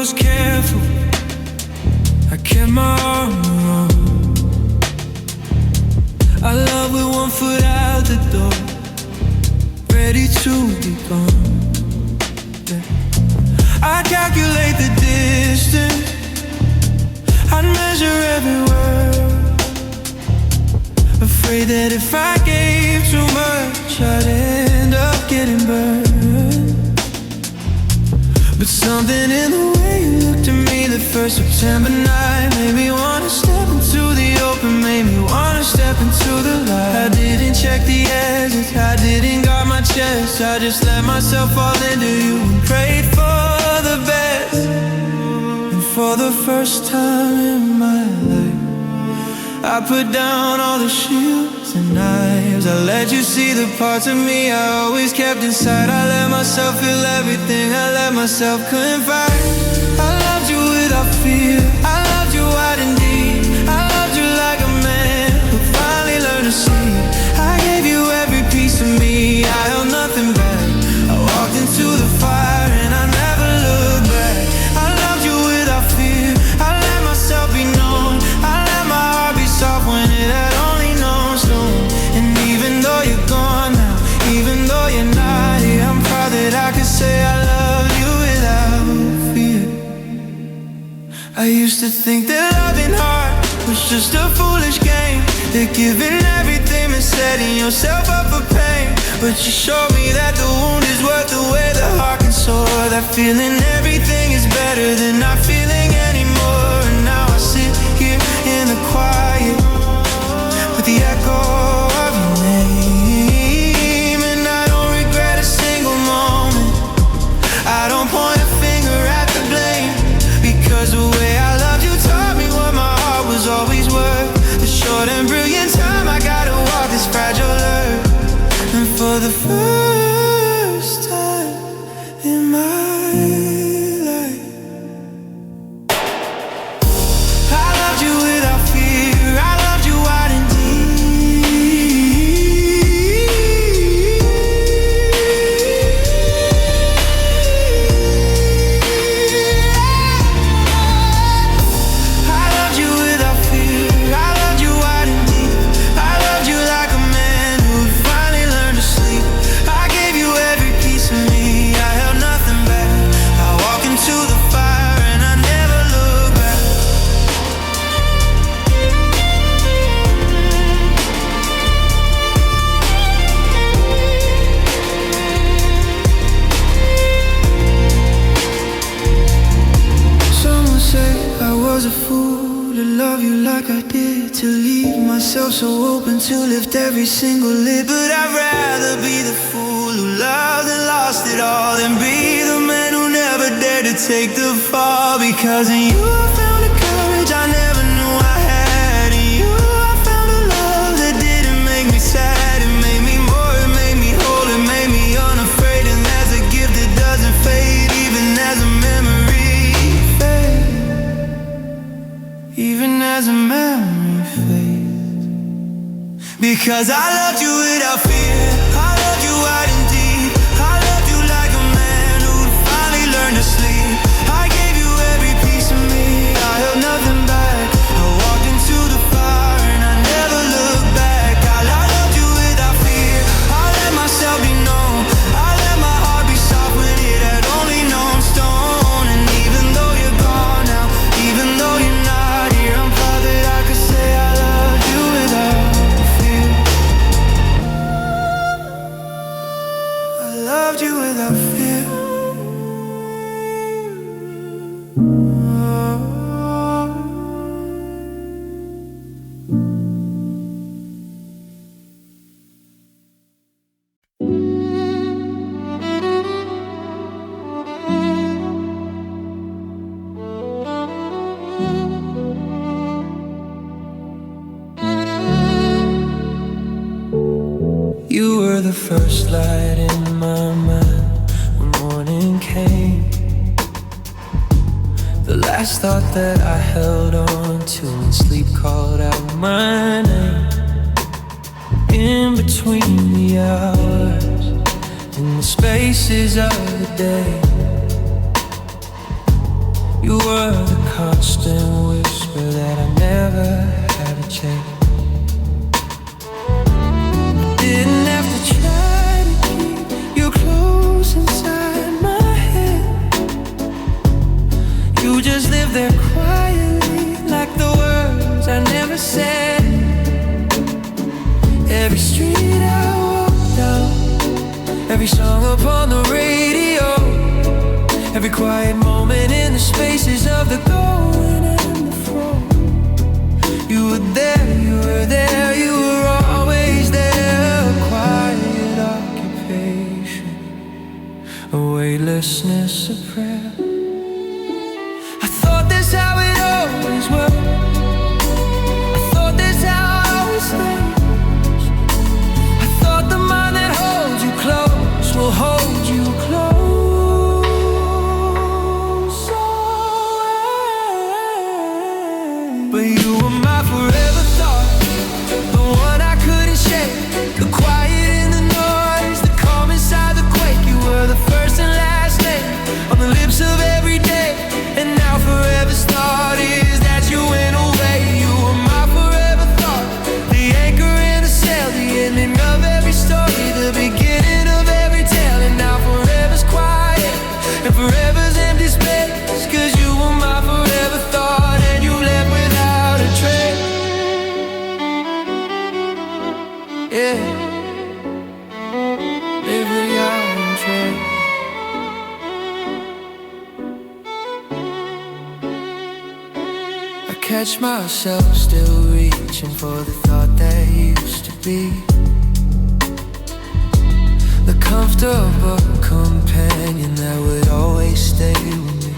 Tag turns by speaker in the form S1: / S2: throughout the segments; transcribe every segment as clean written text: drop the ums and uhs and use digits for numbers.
S1: was careful. I kept my arm around. Our love with one foot out the door, ready to be gone. Yeah. I calculate the distance, I'd measure every word, afraid that if I gave too much I'd end up getting burned. But something in the way you looked at me the first September night made me wanna step into the open, made me wanna step into the light. I didn't check the exits, I didn't guard my chest, I just let myself fall into you and prayed for the best. And for the first time in my life, I put down all the shields and knives. I let you see the parts of me I always kept inside. I let myself feel everything, I let myself confide. I loved you without fear, I loved you wide and deep. I loved you like a man who finally learned to sleep. I gave you every piece of me, I held nothing back. I walked into the fire and I never looked back. I loved you without fear, I let myself be known. I let my heart be soft when it had only known stone. And even though you're gone now, even though you're not here, I'm proud that I could say I love you without fear. I used to think that loving hard was just a foolish game, that giving everything and setting yourself up for pain. But you showed me that the wound is worth the way the heart can soar, that feeling everything is better than not feeling anymore. And now I sit here in the quiet with the echo of your name, and I don't regret a single moment. I don't point a finger at the blame, because the way I loved you taught me what my heart was always worth. The short and brilliant time I gotta walk this fragile earth. And for the first time in my life, I loved you without fear, I loved you wide and so open to lift every single lid. But I'd rather be the fool who loved and lost it all than be the man who never dared to take the fall. Because in you I found a courage I never knew I had. In you I found a love that didn't make me sad. It made me more, it made me whole, it made me unafraid. And that's a gift that doesn't fade, even as a memory fades, even as a memory fades. Because I loved you without fear, I loved you wide and deep. I loved you like a man who'd finally learned to sleep. I gave you every piece of me, I held nothing back. I walked into the fire and I never looked back. I loved you without fear, I let myself be known. I let my heart be soft when it had only known stone. And even though you're gone now, even though you're not here, I'm proud that I could say I loved you without. Loved you without fear. You were the first light in my mind when morning came, the last thought that I held on to when sleep called out my name. In between the hours, in the spaces of the day, You were the constant whisper that I never had to change. Didn't have to try to keep you close inside my head. You just lived there quietly, like the words I never said. Every street I walked down, every song upon the radio, every quiet moment in the spaces of the going and the fro. You were there, you were there, you were always there. A quiet occupation, a weightlessness of prayer. I thought that's how it always was. I thought that's how I always stayed. I thought the mind that holds you close will hold you close. But you were my forever thought, the one I couldn't shake. The quiet in the noise, the calm inside the quake. You were the first and last name on the lips of every day. And now forever's thought is that you went away. You were my forever thought, the anchor in the sail, the ending of every story, the beginning of every tale. And now forever's quiet and forever's empty space, 'cause you were my forever thought and you left without a trace. Yeah, live without a trace. I catch myself still reaching for the thought that used to be the comfortable companion that would always stay with me.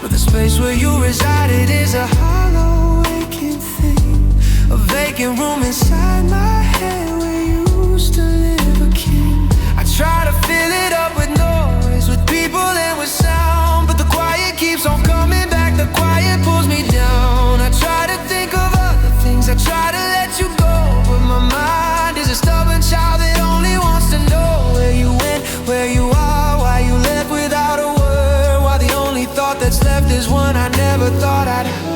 S1: But the space where you resided is a hollow aching thing, a vacant room inside my head where you used to live a king. I try to fill it up with noise, with people and with sound, but the quiet keeps on coming back, the quiet pulls me down. I try to think of other things, I try to let you go, but my mind is a stubborn child that only wants to know where you went, where you are, why you left without a word, why the only thought that's left is one I never thought I'd heard.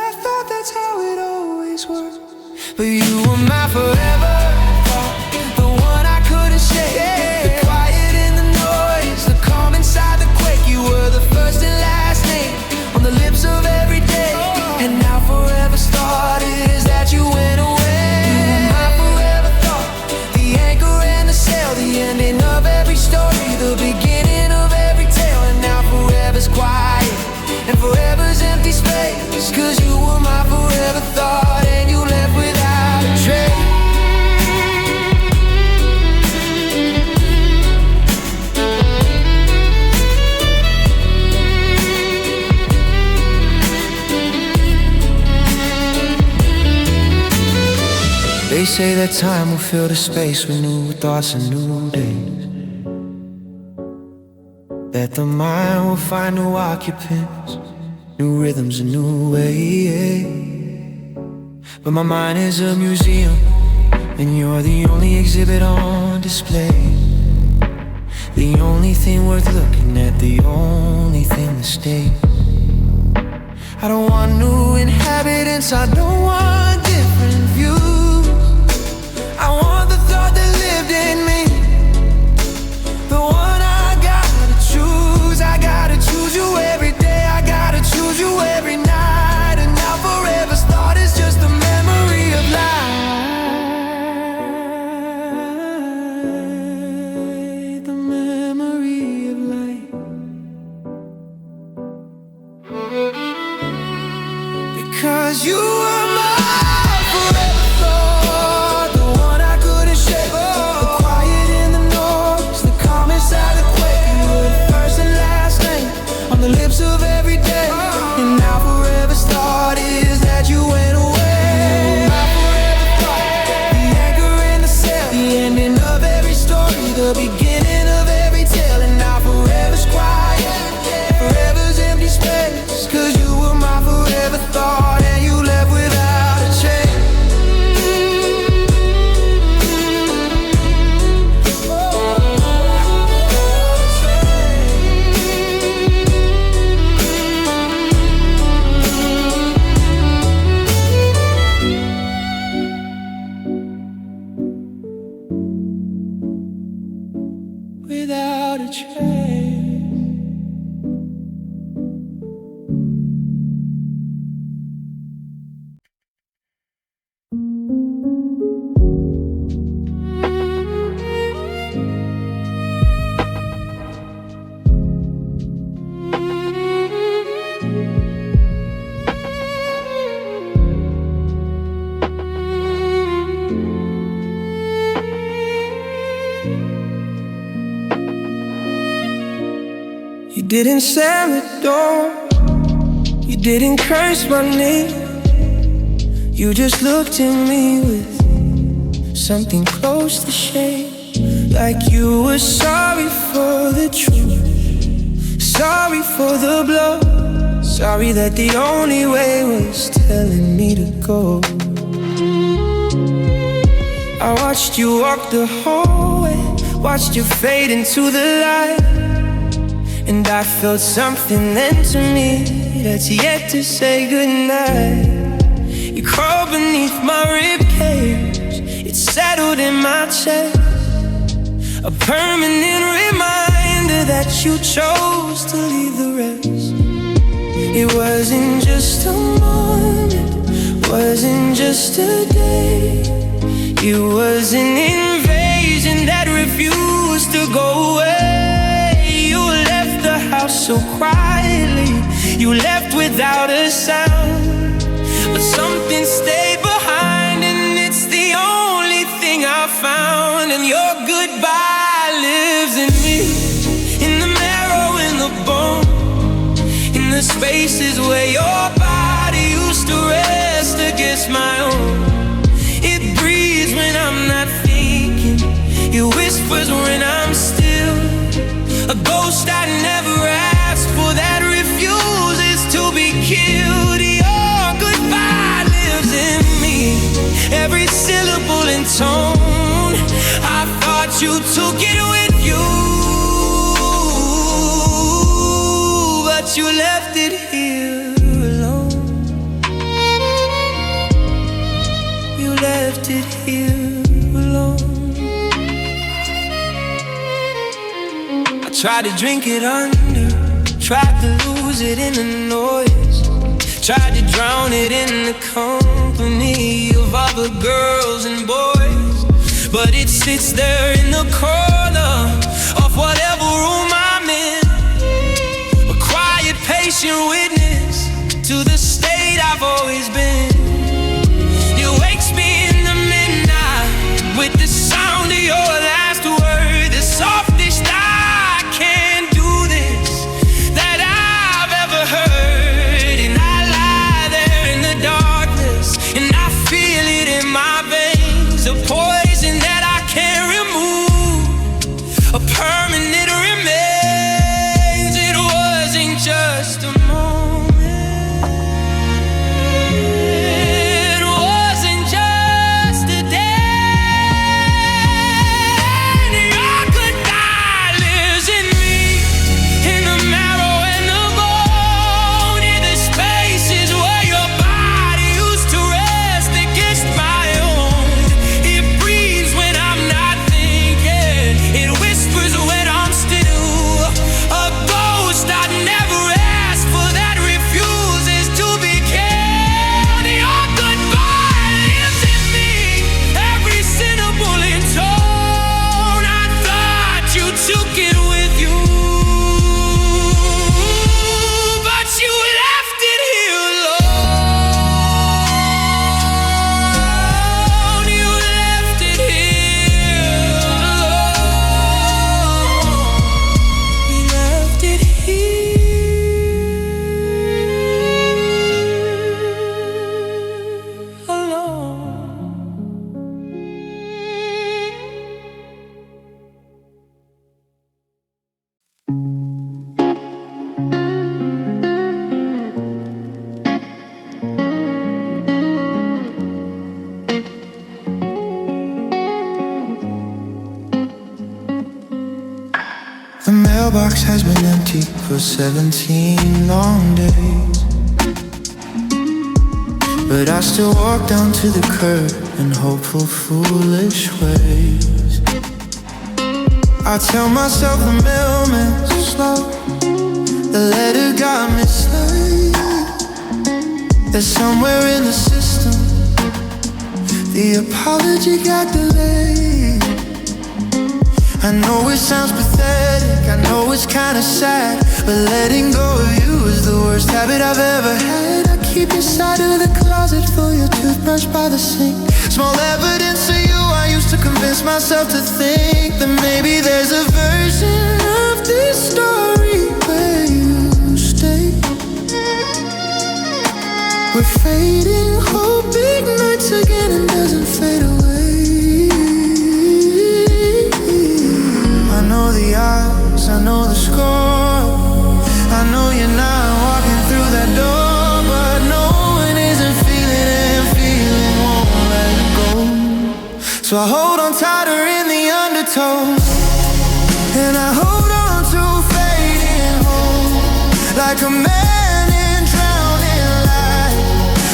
S1: I thought that's how it always was. But you were my forever thought, the one I couldn't shake. The quiet in the noise, the calm inside the quake. You were the first and last name on the lips of every day. And now forever's thought is that you went away. You were my forever thought, the anchor and the sail, the ending of every story, the beginning of every tale. And now forever's quiet and forever's empty space, 'cause you were my forever thought and you left without a trace. They say that time will fill the space with new thoughts and new days, that the mind will find new occupants, new rhythms and new ways. But my mind is a museum, and you're the only exhibit on display, the only thing worth looking at, the only thing that stays. I don't want new inhabitants, I don't want different views. I want the thought that lived in me, the one I gotta choose. I gotta choose you every day, I gotta choose you every night. And now forever's thought is just a memory of light, the memory of light. Because you were my forever thought, the one I couldn't shake. The quiet in the noise, the calm inside the quake. You were the first and last name on the lips of every day. And now forever's thought is that you went away. My forever thought, the anchor in the sail, the ending of every story, the beginning of every tale. And now forever's quiet, forever's empty space, 'cause you were my forever thought and you left You didn't slam the door, you didn't curse my name. You just looked at me with something close to shame, like you were sorry for the truth, sorry for the blow, sorry that the only way was telling me to go. I watched you walk the hallway, watched you fade into the light, and I felt something then to me that's yet to say goodnight. You crawled beneath my ribcage, it settled in my chest, a permanent reminder that you chose to leave the rest. It wasn't just a moment, wasn't just a day. It was an invasion that refused to go away. You left the house so quietly, you left without a sound, but something stayed behind, and it's the only thing I found. And your goodbye lives in me, in the marrow, in the bone, in the spaces where your body used to rest against my own. It breathes when I'm not thinking, it whispers when I'm still, a ghost I never asked for that refuses to be killed. Your goodbye lives in me, every syllable and tone. I thought you took it with you, but you left it here alone. You left it here alone. I tried to drink it under, tried to lose it in the noise, tried to drown it in the company of other girls and boys, but it sits there in the corner of whatever room I'm in, a quiet, patient witness to the state I've always been. It wakes me in the midnight with the sound of your last word, the softest I can't do this that I've ever heard. And I lie there in the darkness, and I feel it in my veins, a poison that I can't remove, a permanent remains. It wasn't just a moment, it wasn't just a day. Your goodbye lives in me, in the marrow and the bone, in the spaces where your body used to rest against my own. It breathes when I'm not thinking, it whispers when I'm still, a ghost I never asked for that refuses to be killed. Your goodbye lives in me, every syllable and tone. I thought you took it with you, but you left it here alone. You left it here alone. You left it here alone. The mailbox has been empty for 17 long days, but I still walk down to the curb in hopeful, foolish ways. I tell myself the mailman's slow, the letter got mislaid, that somewhere in the system the apology got delayed. I know it sounds pathetic, I know it's kinda sad, but letting go of you is the worst habit I've ever had. I keep your side of the closet for your toothbrush by the sink. Small evidence of you, I used to convince myself to think that maybe there's a version of this story where We're fading, hope ignites again and doesn't fade away. I know the odds, I know the score. I know you're not walking through that door, but knowing isn't feeling and feeling won't let go. So I hold on tighter in the undertow, and I hold on to fading hope, like a man in drowning light,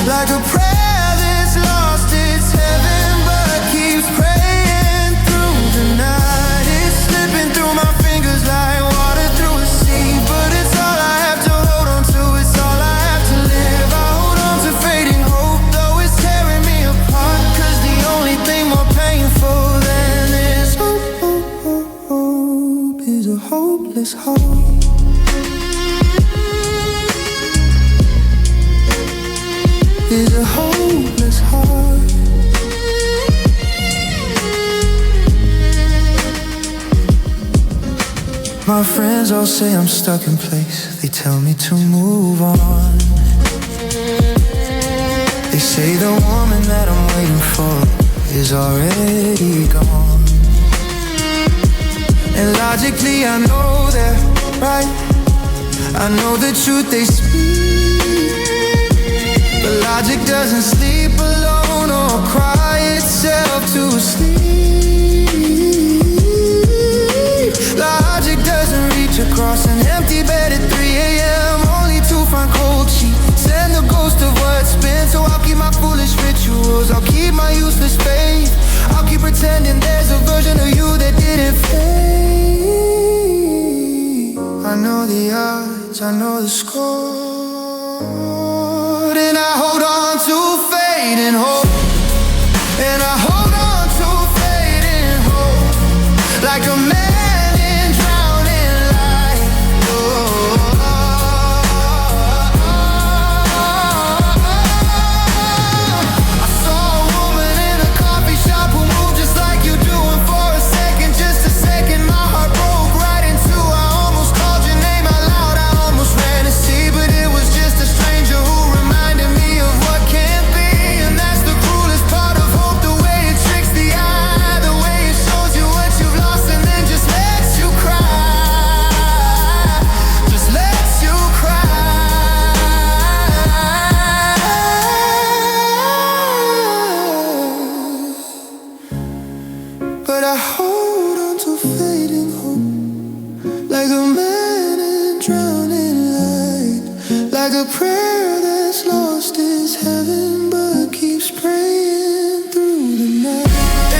S1: like a prayer that's lost its heaven but keeps praying through the night. It's slipping through my fingers like water through a sea, but it's all I have to hold on to, it's all I have to live. I hold on to fading hope, though it's tearing me apart, 'cause the only thing more painful than this hope is a hopeless heart. Is a hopeless heart. My friends all say I'm stuck in place. They tell me to move on. They say the woman that I'm waiting for is already gone. And logically I know they're right. I know the truth they speak, but logic doesn't sleep alone or cry itself to sleep. Logic doesn't reach across an empty bed at 3 a.m. only to find cold sheets and the ghost of what's been. So I'll keep my foolish rituals, I'll keep my useless faith, I'll keep pretending there's a version of you that didn't fade. I know the odds, I know the score, and I hold on to fading hope, and I hold on to fading hope, like a man in drowning light. I saw a woman in a coffee shop who moved just like you do, and for a second, just a second, my heart broke right in two. I almost called your name out loud, I almost ran to see, but it was just a stranger who reminded me of what can't be. And that's the cruelest part of hope, the way it tricks the eye, the way it shows you what you've lost and then just lets you cry, just lets you cry. But I hold on to fading hope, like a man in drowning light, like a prayer that's lost its heaven but keeps praying through the night.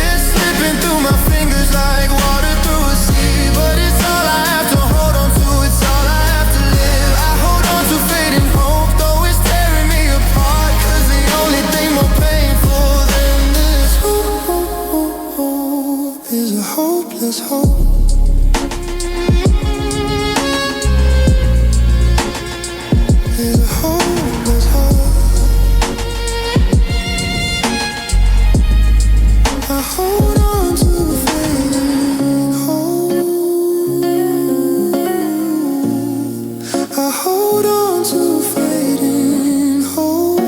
S1: It's slipping through my fingers like water through a sea, but it's all I have to hold on to, it's all I have to live. I hold on to fading hope, though it's tearing me apart, 'cause the only thing more painful than this hope is a hopeless hope. Is a hopeless heart. I hold on to fading hope. I hold on to fading hope.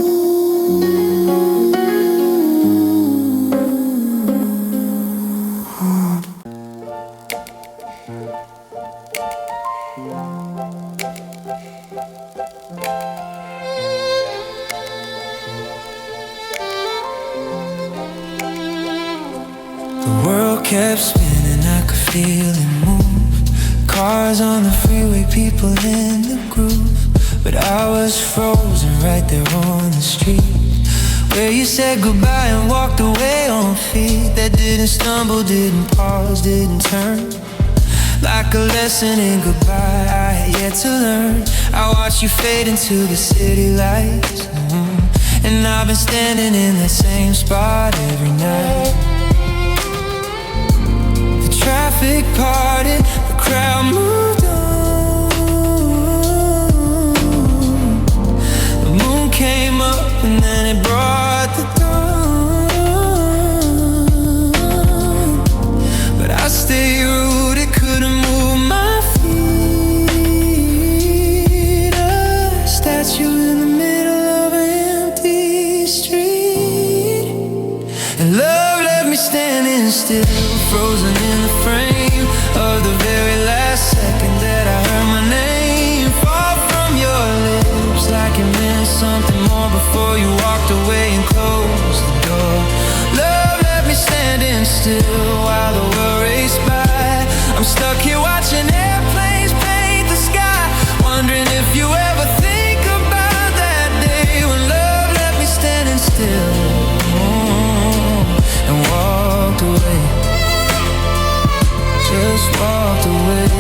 S1: The world kept spinning, I could feel it move. Cars on the freeway, people in the groove, but I was frozen right there on the street, where you said goodbye and walked away on feet that didn't stumble, didn't pause, didn't turn. Like a lesson in goodbye I had yet to learn. I watched you fade into the city lights, and I've been standing in that same spot every night. The traffic parted, the crowd moved on. The moon came up and then it brought the dawn. But I stayed rooted, couldn't move my feet. A statue in the middle of an still, frozen in the frame of the very last second that I heard my name fall from your lips, like it meant something more before you walked away and closed the door. Love left me standing still while the world raced by. I'm stuck here watching airplanes paint the sky, wondering if you ever think about that day when love left me standing still and walked away, just walked away.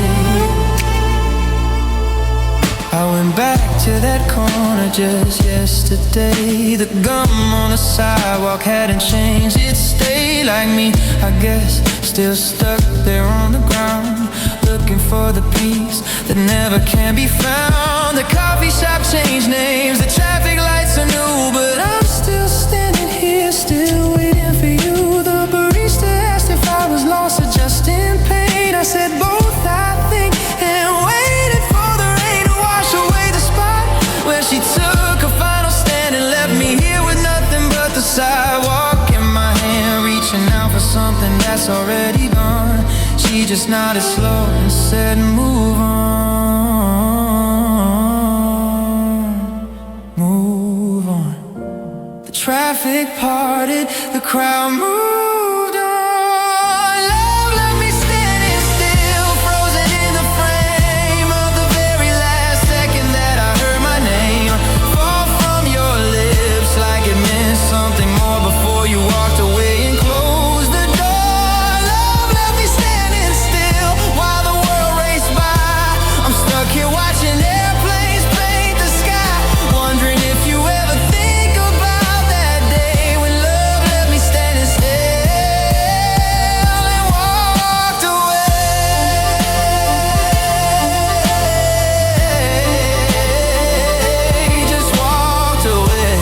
S1: I went back to that corner just yesterday. The gum on the sidewalk hadn't changed, it stayed like me, I guess. Still stuck there on the ground, looking for the peace that never can be found. The coffee shop changed names, the traffic lights are new, but I'm still standing here, still waiting for you. The barista asked if I was lost or just in pain. I said both, I think, and waited for the rain to wash away the spot where she took a final stand and left me here with nothing but the sidewalk in my hand, reaching out for something that's already gone. She just nodded slow and said, move on, move on. The traffic parted, the crowd moved on. Love left me standing still, frozen in the frame of the very last second that I heard my name fall from your lips, like it meant something more before you walked away and closed the door. Love left me standing still while the world raced by. I'm stuck here watching airplanes paint the sky, wondering if you ever think about that day when love left me standing still and walked away, just walked away.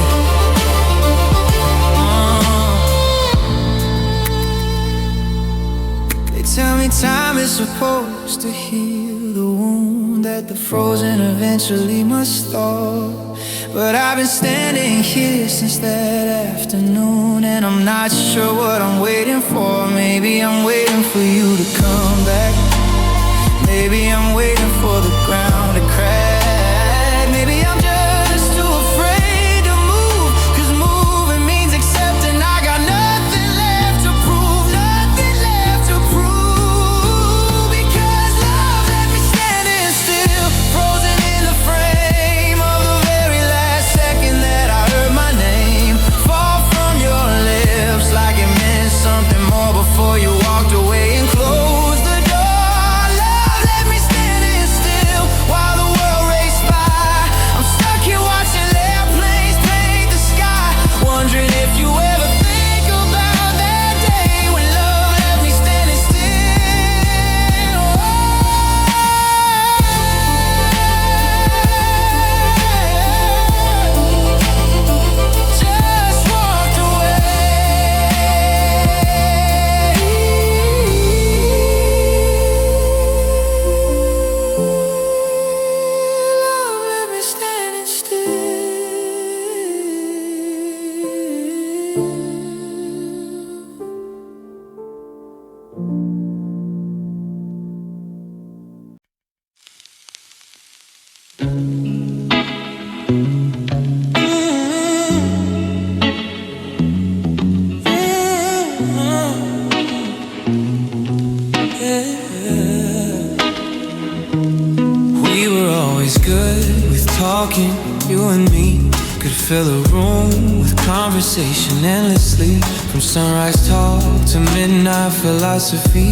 S1: They tell me time is supposed to heal the wound that the frozen eventually must thaw, but I've been standing here since that afternoon, and I'm not sure what I'm waiting for. Maybe I'm waiting for you to come back. Maybe I'm waiting for the ground to crack. Maybe I'm just too afraid to move, 'cause moving means accepting I got nothing left to prove, nothing left to prove. Because love left me standing still, frozen in the frame of the very last second that I heard my name fall from your lips, like it meant something more before you walked away and closed the door. Love left me standing still while the world raced by. I'm stuck here watching airplanes paint the sky, wondering if you ever think about that day when love left me standing still. Just walked away. Love left me standing still. We were always good with talking, you and me could fill a room with conversation endlessly. From sunrise talk to midnight philosophy,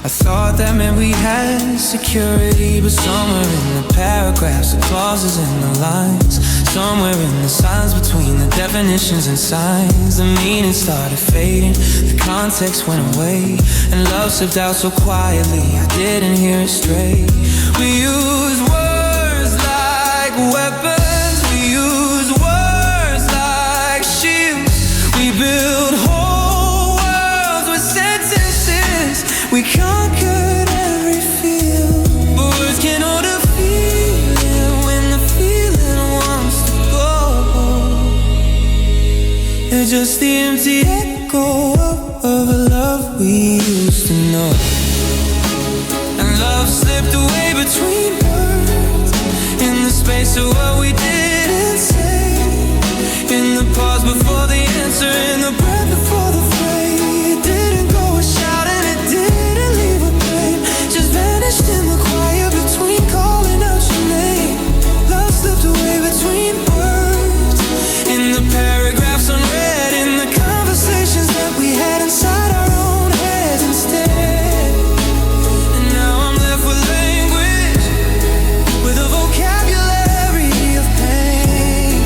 S1: I thought that meant we had security, but somewhere in the paragraphs, the clauses and the lines, somewhere in the signs between the definitions and signs, the meaning started fading, the context went away, and love slipped out so quietly I didn't hear it straight. We use words like weapons, we use words like shields, we build whole worlds with sentences, we conquered every field, but words can't hold a feeling when the feeling wants to go. They're just the empty echo of a love we used to know. And love slipped away between words, in the space of what we didn't say, in the pause before the answer, in the breath before the phrase. It didn't go a shout and it didn't leave a blame, just vanished in the quiet between calling out your name. Love slipped away between words, in the paragraphs unread, in the conversations that we had inside our own heads instead. And now I'm left with language, with a vocabulary of pain.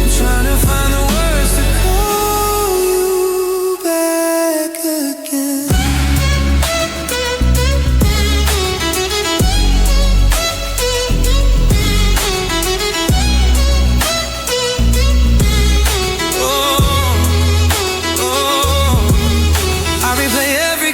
S1: I'm trying to find the words to call you back again.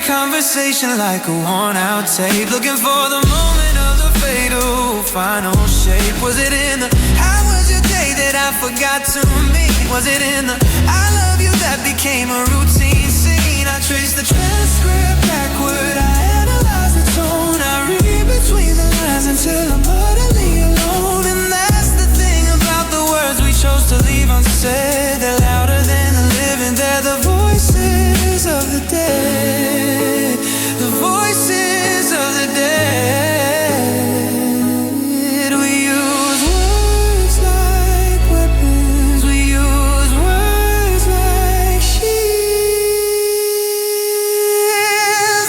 S1: Conversation like a worn-out tape, looking for the moment of the fatal final shape. Was it in the how was your day that I forgot to meet? Was it in the I love you that became a routine scene? I traced the transcript backward, I analyze the tone, I read between the lines until I'm utterly alone. And that's the thing about the words we chose to leave unsaid. They're louder than the living, they're the voices of the dead, the voices of the dead. We use words like weapons, we use words like shields.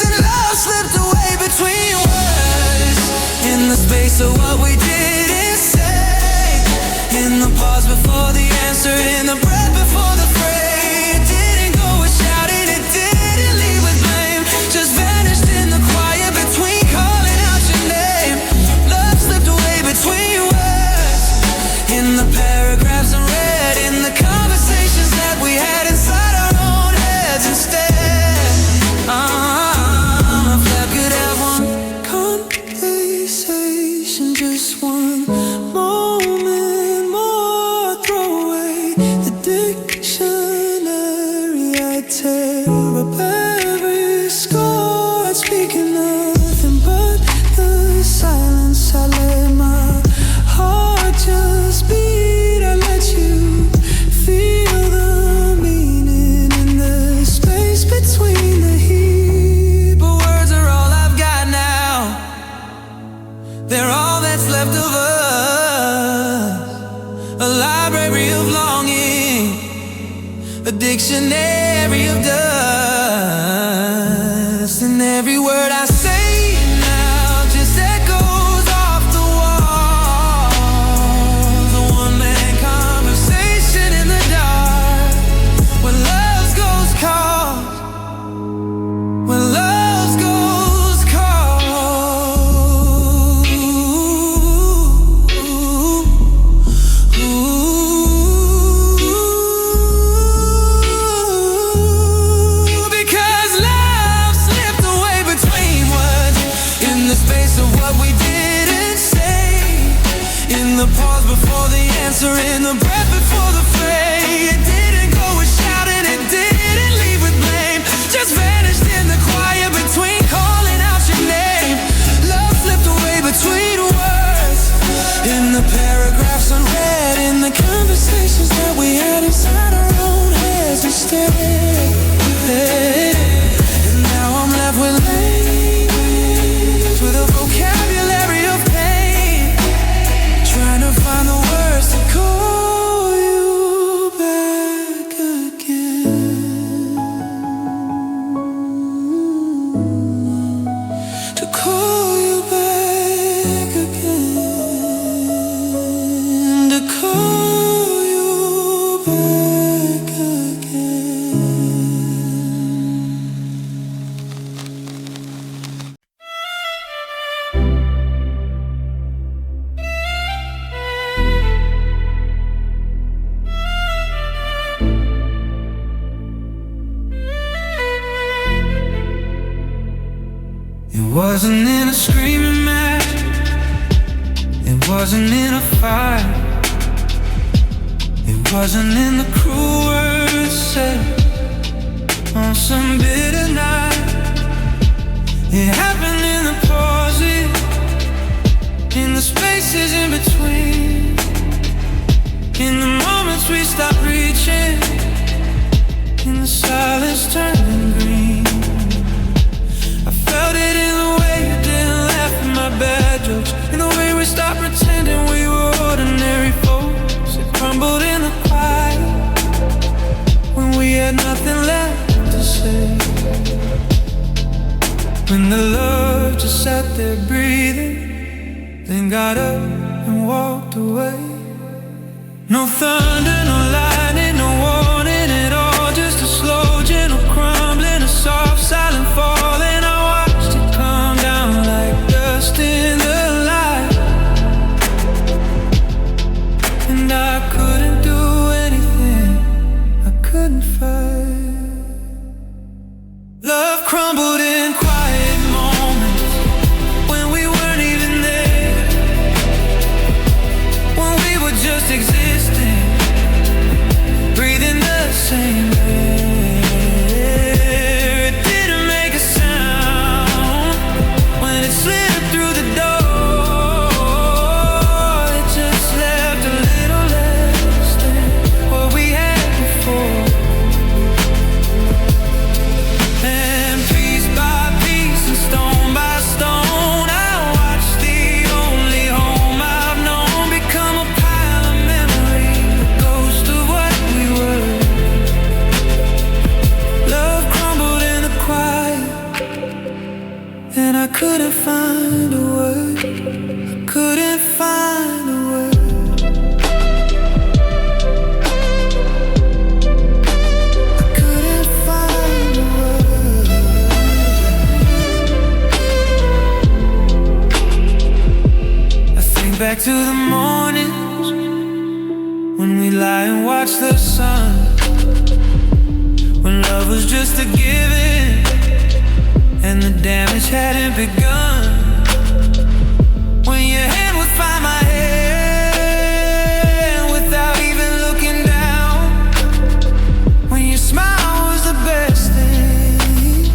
S1: And love slipped away between words, in the space of what we didn't say, in the pause before the answer, in the breath before the phrase. It didn't go a shout and it didn't leave with blame, just vanished in the quiet between calling out your name. Love slipped away between words, in the paragraphs unread, in the conversations that we had inside our own heads instead. If I could have one conversation, just one moment more, throw away the dictionary, I'd tear up every score, I'd speak in nothing but the silence. I let my heart just beat, I let you feel the meaning in the space between the heat. But words are all I've got now, they're all that's left of us, a library of longing, a dictionary of dust. And every word I say now just echoes off the walls, a one-man conversation in the dark. When love goes cold, when love goes cold, because love slipped away between words, in the space of what we didn't say, in the pause before the answer, in the breath before the phrase. It didn't go a shout and it didn't leave with blame, just vanished in the quiet between calling out your name. Love slipped away between words, in the paragraphs unread, in the conversations that we had inside our own heads instead. And now I'm left with language, with a vocabulary of pain, trying to find the words to call you back again, to call you back again, to call you back again. It wasn't in a screaming match, it wasn't in a fight, it wasn't in the cruel words said, on some bitter night. It happened in the pauses, in the spaces in between, in the moments we stopped reaching, in the silence turning green. I felt it in the way you didn't laugh at my bad jokes, in the way we stopped pretending we were ordinary folks. It crumbled in the quiet when we had nothing left to say, when the love just sat there breathing, then got up and walked away. No thunder, no lightning, no warning at all, just a slow, gentle crumbling, a soft, silent falling. I watched it come down like dust in the light, and I couldn't do anything, I couldn't fight. Love crumbled in quiet moments when we weren't even there, when we were just existing, breathing the same air. It didn't make a sound when it slipped through the door. It just left a little less than what we had before. And piece by piece and stone by stone, I watched the only home I've known become a pile of memory, the ghost of what we were. Love crumbled in the quiet, and I couldn't find a word, I couldn't find a word, I couldn't find a word. I think back to the mornings when we lie and watch the sun, when love was just a given and the damage hadn't begun, when your hand would find my hand without even looking down, when your smile was the best thing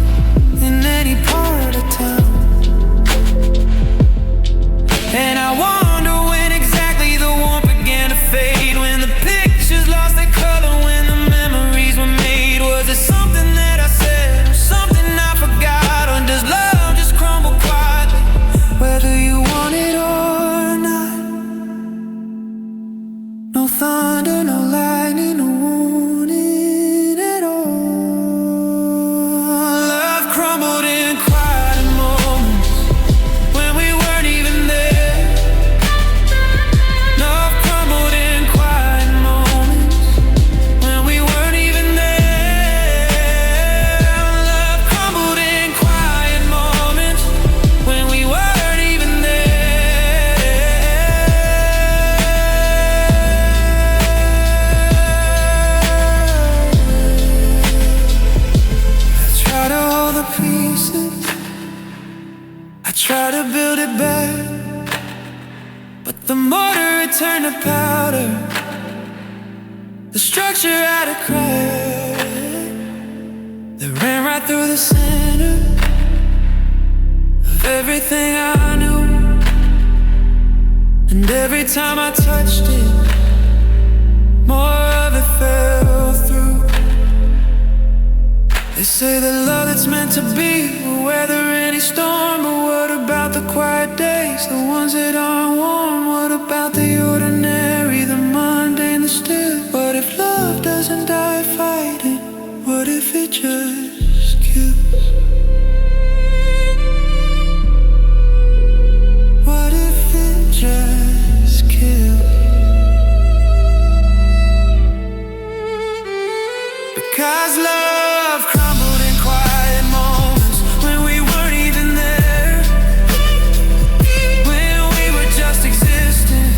S1: in any part of town. And I wonder when exactly the warmth began to fade, when the pictures lost their color, when the memories were made. Was it something that I said, or something I forgot, or does love just crumble quietly, whether you want it or not? No thunder, no lightning, no warning at all. Love crumbled in quiet moments when we weren't even there. Love crumbled in quiet moments when we weren't even there. Love crumbled in quiet moments when we weren't even there. I try to hold the pieces, I try to build it back, but the mortar, it turned to powder, the structure had a crack that ran right through the center of everything I knew. And every time I touched it, more of it fell through. They say that love that's meant to be will weather any storm, but what about the quiet days, the ones that aren't warm? What about the ordinary, the mundane, the still? What if love doesn't die fighting? What if it just kills? What if it just kills? Because love crumbled in quiet moments when we weren't even there, when we were just existing,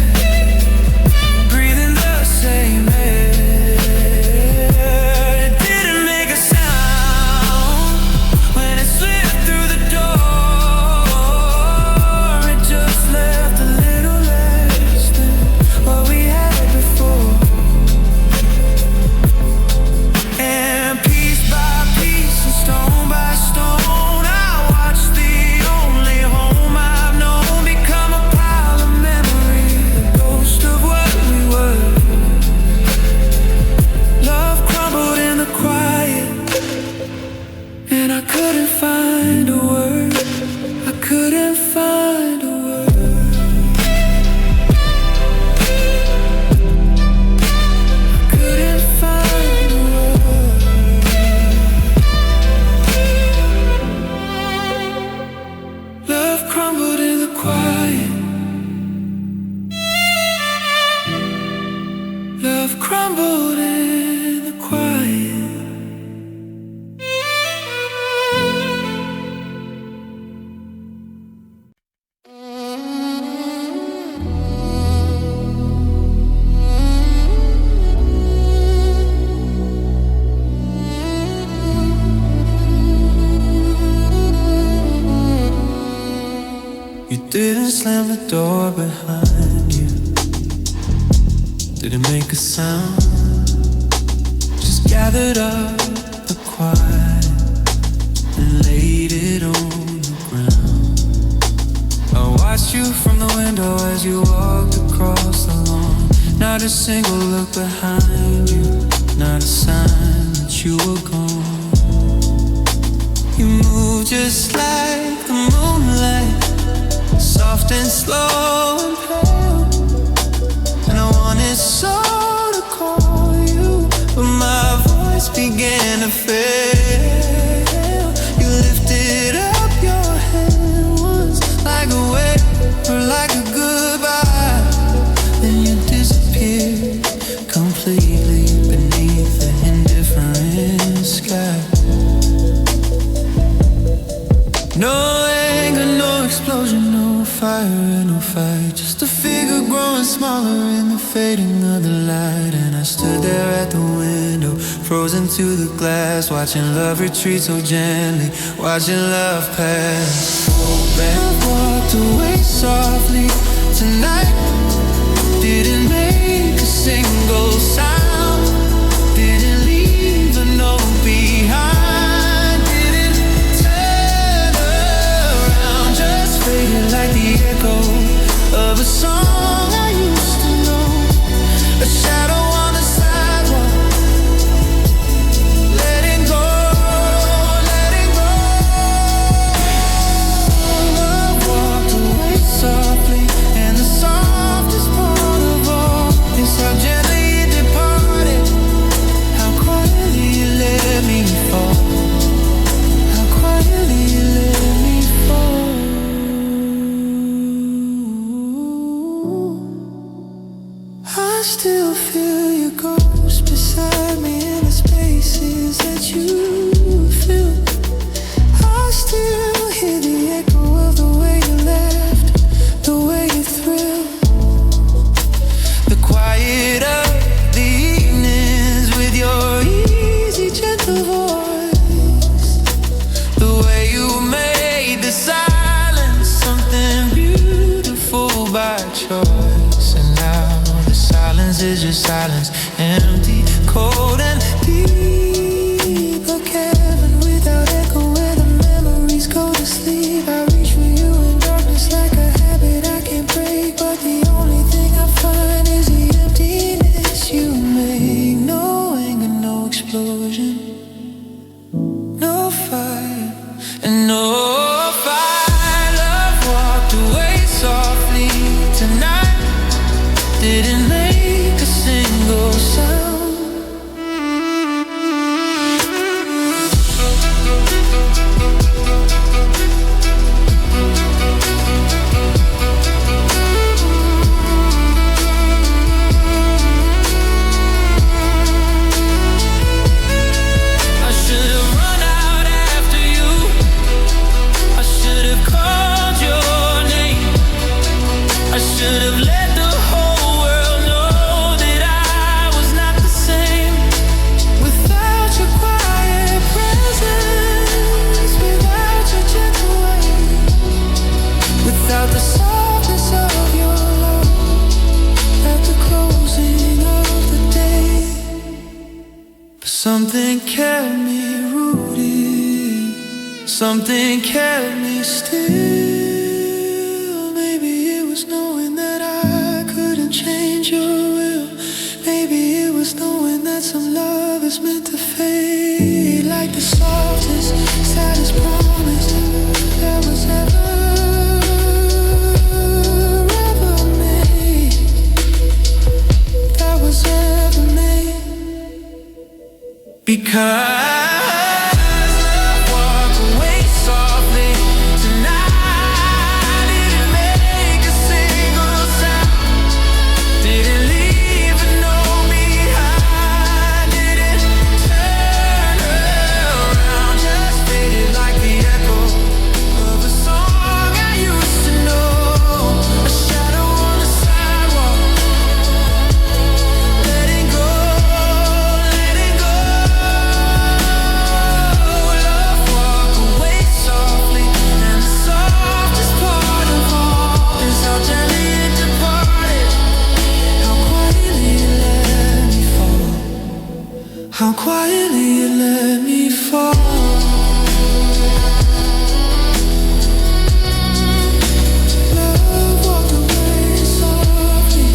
S1: slam the door behind you. Didn't make a sound, just gathered up the quiet and laid it on the ground. I watched you from the window as you walked across the lawn. Not a single look behind you, not a sign that you were gone. You move just like the moonlight, soft and slow and pale. And I wanted so to call you, but my voice began to fail. You lifted up your hand once, like a wave or like a goodbye. Then you disappeared completely beneath the indifferent sky. No anger, no explosion, no fire and no fight. Just a figure growing smaller in the fading of the light. And I stood there at the window, frozen to the glass, watching love retreat so gently, watching love pass. I walked away softly tonight, didn't make a single sound, didn't leave a note behind, didn't turn around, just faded like the echo of a song I used to know. A shadow on the sidewalk, letting go, letting go. I walked away softly, and the softest part of all is how gently you departed, how quietly you let me fall, how quietly you let me fall. I still feel your ghost beside me in the spaces that you fill. I still hear the echo of the way you left, the way you thrilled. The quiet of the evenings with your easy, gentle voice. The way you made the silence something beautiful by choice. And now the silence is just silence, empty, cold and deep. A cavern without echo where the memories go to sleep. I reach for you in darkness like a habit I can't break, but the only thing I find is the emptiness you make. No anger, no explosion, no fire, and no fire. Love walked away softly tonight, didn't make a single sound. I should have run out after you, I should have called your name, I should have let the whole world know that I was not the same. Without your quiet presence, without your gentle ways, without the softness of your love at the closing of the day. But something kept me rooted, something kept me still. Maybe it was knowing that I couldn't change your will. Maybe it was knowing that some love is meant to fade, like the softest, saddest promise that was ever made, that was ever made. Because walk away softly tonight, didn't make a single sound, didn't leave a note behind, didn't turn around, just faded like the echo of a song I used to know. A shadow on the sidewalk, letting go, letting go. how quietly you let me fall. Love walked away softly.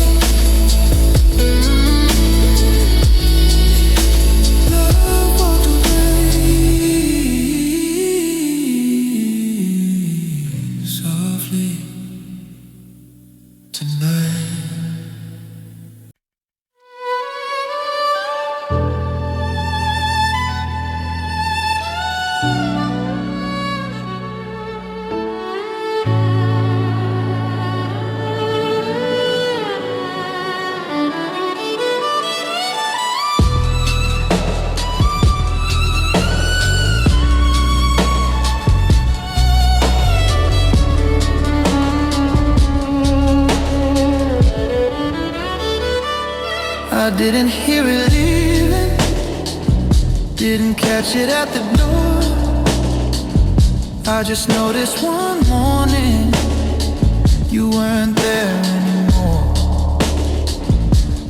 S1: Love walked away softly tonight. I didn't hear it leaving, didn't catch it at the door. I just noticed one morning you weren't there anymore.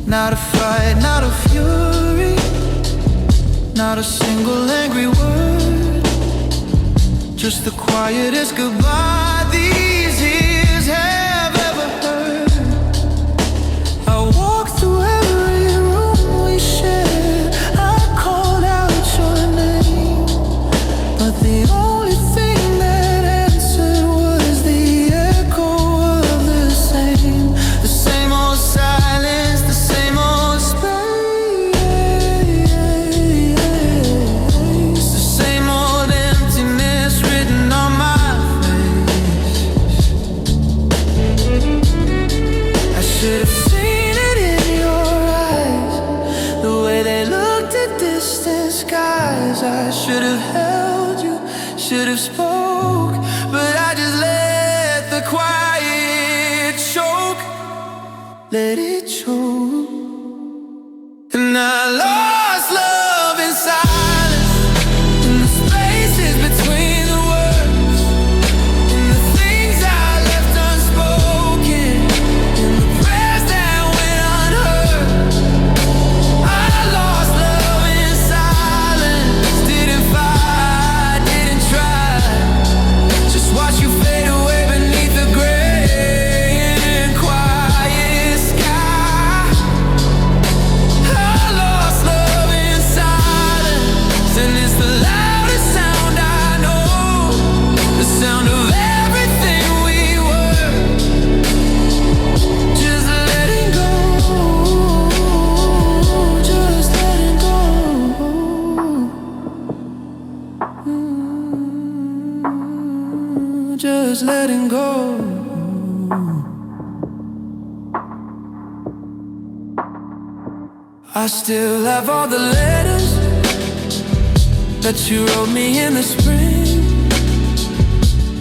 S1: Not a fight, not a fury, not a single angry word, just the quietest goodbye these ears have ever heard. I walked through every room we shared, I called out your name, but the only thing that answered was the echo of the same old silence, the same old space, the same old emptiness written on my face. I should have seen it in your eyes, the way they looked at distant skies. I should have held you, should have spoke, but I just let the quiet choke, let it choke. And I lost love in silence, in the spaces between the words, in the things I left unspoken, in the prayers that went unheard. I lost love in silence, didn't fight, didn't try, just watch you fade away beneath the gray and quiet sky. I lost love in silence, and it's the loudest sound I know, the sound of everything we were, just letting go, just letting go. Just letting go. I still have all the letters that you wrote me in the spring,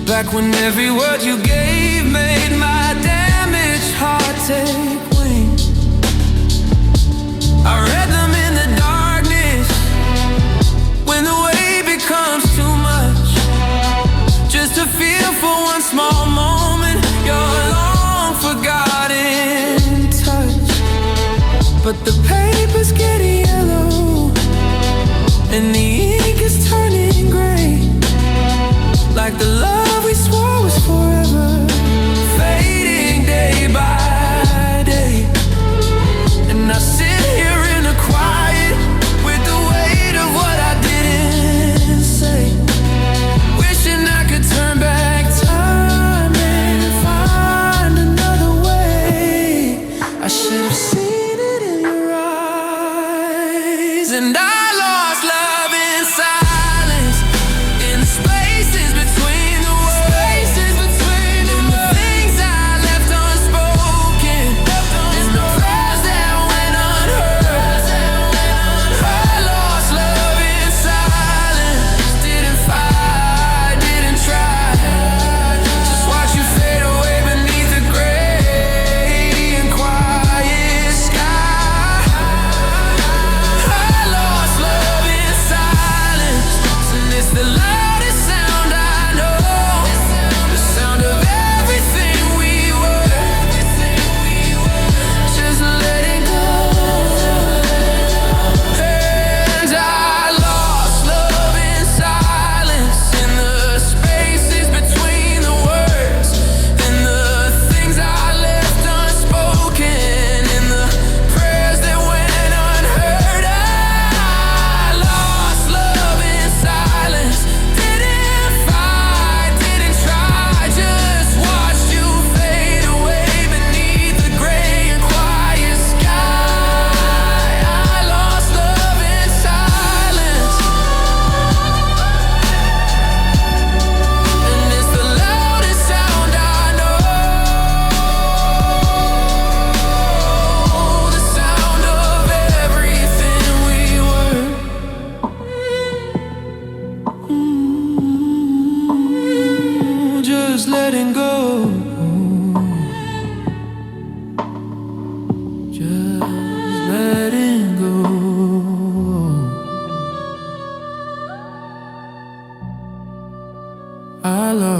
S1: back when every word you gave made my damaged heart take wing. I read them in the darkness, when the weight becomes too much, just to feel for one small moment your long forgotten touch. But the paper's getting yellow, and the ink is turning gray, like the love we swore was forever, fading day by day. And I sit here in the quiet, with the weight of what I didn't say, wishing I could turn back time and find another way. I should have seen it in your eyes, and I lost love in silence, in the spaces between the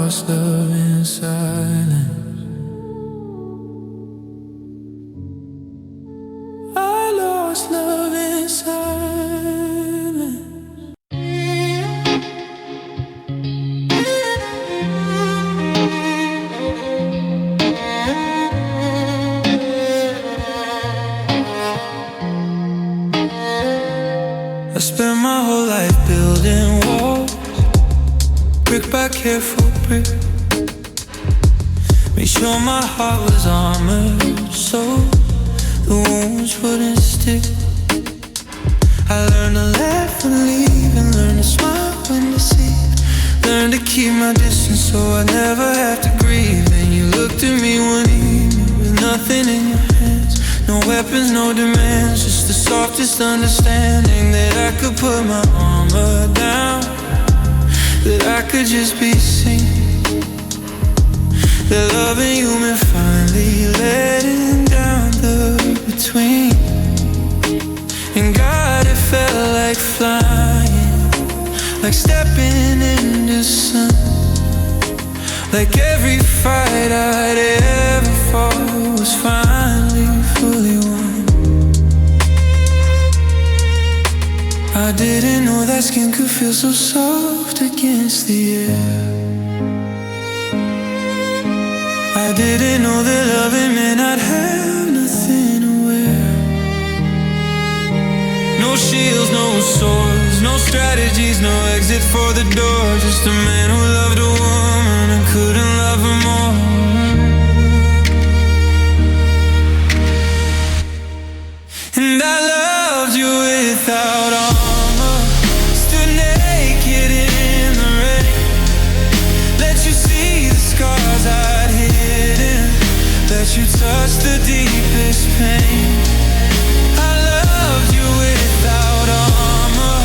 S1: lost love in silence. I lost love in silence. I spent my whole life building walls, brick by careful brick. Made sure my heart was armored so the wounds wouldn't stick. I learned to laugh and leave, and learned to smile when deceived. Learned to keep my distance so I never have to grieve. And you looked at me one evening with nothing in your hands, no weapons, no demands, just the softest understanding that I could put my armor down, that I could just be seen, that loving you meant finally letting down the between. And God, it felt like flying, like stepping in the sun, like every fight I'd ever fought was finally fully won. I didn't know that skin could feel so soft against the air. I didn't know that loving meant I'd have nothing to wear. No shields, no swords, no strategies, no exit for the door. Just a man who loved a woman and couldn't love her more. And I loved you without armor, stood naked in the rain, let you see the scars I'd hidden, let you touch the deepest pain. I loved you without armor,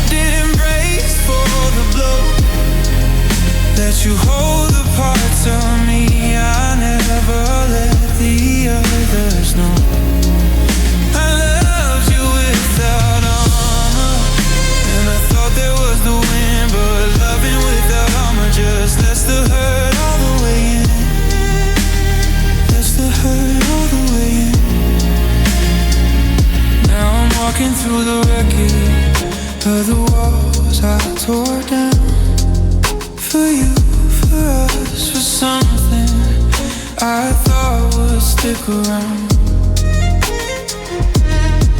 S1: didn't brace for the blow, let you hold the parts of me I never let the others know. I loved you without armor, and I thought there was the wind, but loving without armor just lets the hurt all the way in, lets the hurt all the way in. Now I'm walking through the wreckage of the walls I tore down, for you, for us, for something I thought would stick around.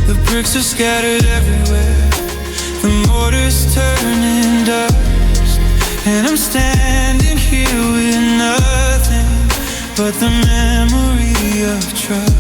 S1: The bricks are scattered everywhere, the mortar's turning dust, and I'm standing here with nothing but the memory of trust.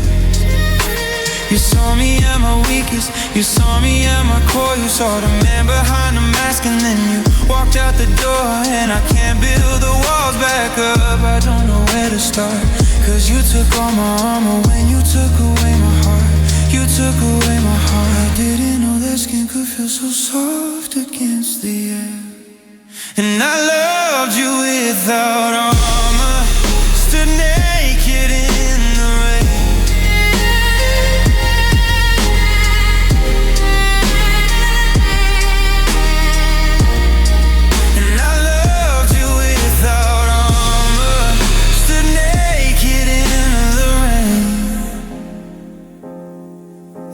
S1: You saw me at my weakest, you saw me at my core. You saw the man behind the mask, and then you walked out the door. And I can't build the walls back up, I don't know where to start, cause you took all my armor when you took away my heart. You took away my heart. I didn't know that skin could feel so soft against the air. And I loved you without armor, stood naked in the rain. And I loved you without armor, stood naked in the rain.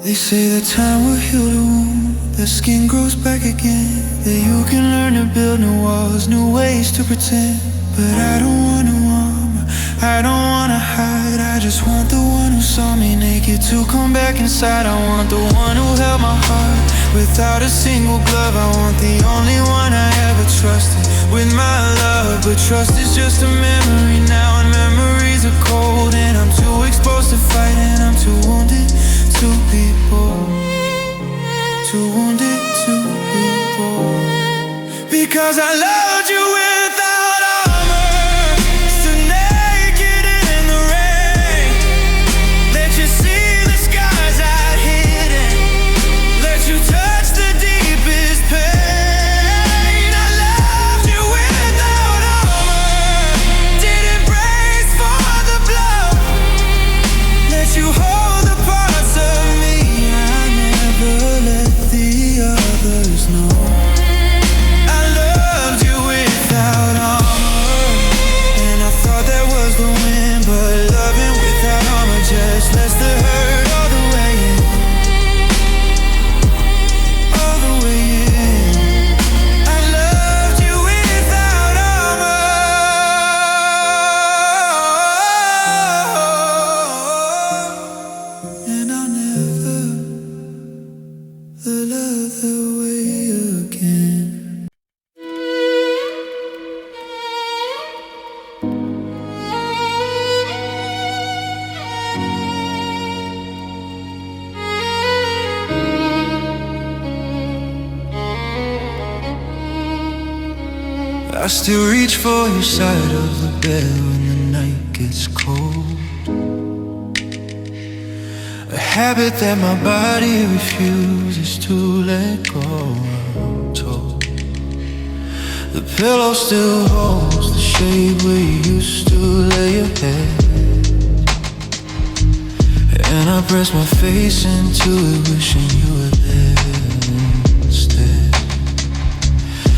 S1: They say that time will heal the wound, the skin grows back again, that you can learn to build new walls, new ways to pretend. But I don't want no armor, I don't wanna hide. I just want the one who saw me naked to come back inside. I want the one who held my heart without a single glove. I want the only one I ever trusted with my love. But trust is just a memory now, and memories are cold, and I'm too exposed to fight, and I'm too wounded to be bold, too wounded to be bold. Because I loved you without armor, stood naked in the rain, let you see the scars I'd hidden, let you touch the deepest pain. I loved you without armor, didn't brace for the blow, I still reach for your side of the bed when the night gets cold. A habit that my body refuses to let go. I'm told the pillow still holds the shape where you used to lay your head, and I press my face into it, wishing you were there instead.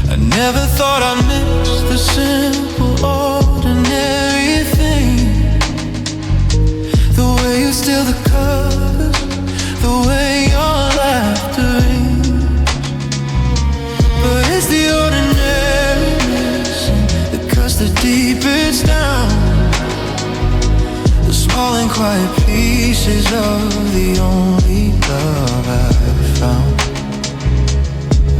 S1: I never thought I'd miss the simple, ordinary thing. The way you steal the covers, the way your laughter rings. But it's the ordinary missing that cuts the deepest down. The small and quiet pieces of the only love I've found.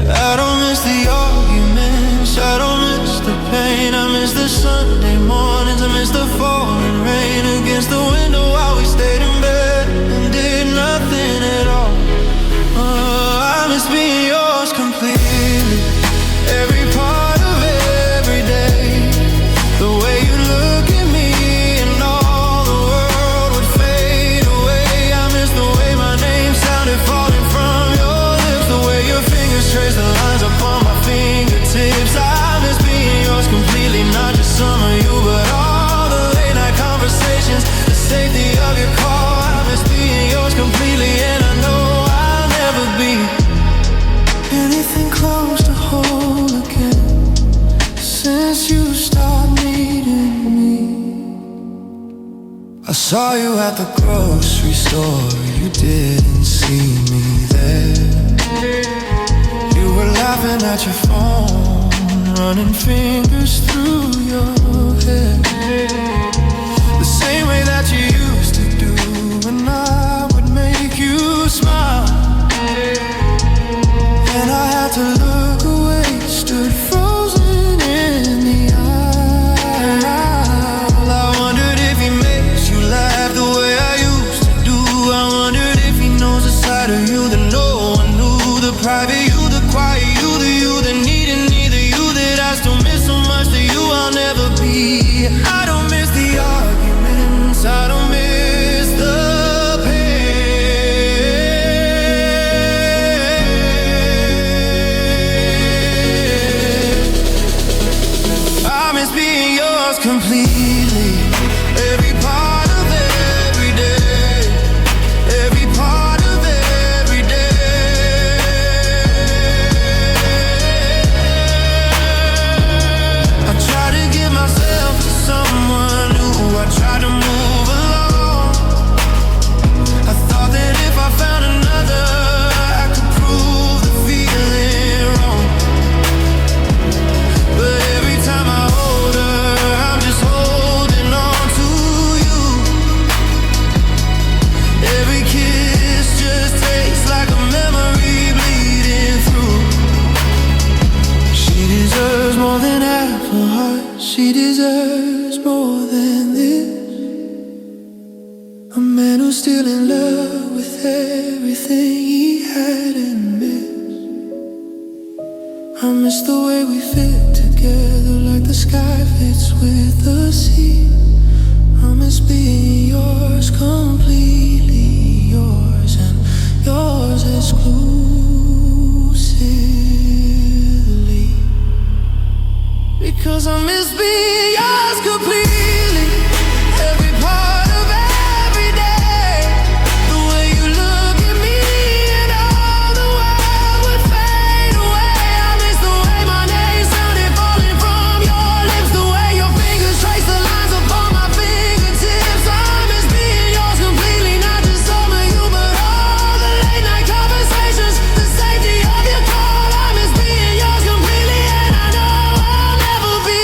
S1: I don't miss the arguments, I don't miss the pain. I miss the Sunday mornings, I miss the falling rain against the window while we stayed in bed and did nothing at all. I miss being yours completely, every part of every day. The way you look at me and all the world would fade away. I miss the way my name sounded falling from your lips, the way your fingers trace the lines upon my fingertips. I miss being yours completely, not just some of you, but all the late night conversations, the safety of your call. I miss being yours completely, and I know I'll never be anything close to whole again since you stopped needing me. I saw you at the grocery store, you didn't see me there. You were laughing at your phone, running fingers through your hair, the same way that you used to do when I would make you smile. And I had to look away, stood frozen in the aisle. I wondered if he makes you laugh the way I used to do. I wondered if he knows a side of you that no one knew, the private you, the quiet you, the you that needed neither you, that I still miss so much that you I'll never be. I don't miss the arguments, I don't miss the completely, every part of every day, every part of every day. I try to give myself to someone new, I try to move along. I thought that if I found another, I could prove the feeling wrong. But every time I hold her, I'm just holding on to you. Every kiss just tastes like a memory bleeding through. She deserves more than half a heart, she deserves more than this. A man who's still in love with everything he had and missed. I miss the way we fit together, like the sky fits with the sea. I miss being yours completely, yours and yours exclusively. Because I miss being yours completely, every part of every day. The way you look at me and all the world would fade away. I miss the way my name sounded falling from your lips, the way your fingers trace the lines upon my fingertips. I miss being yours completely, not just some of you, but all the late night conversations, the safety of your call. I miss being yours completely, and I know I'll never be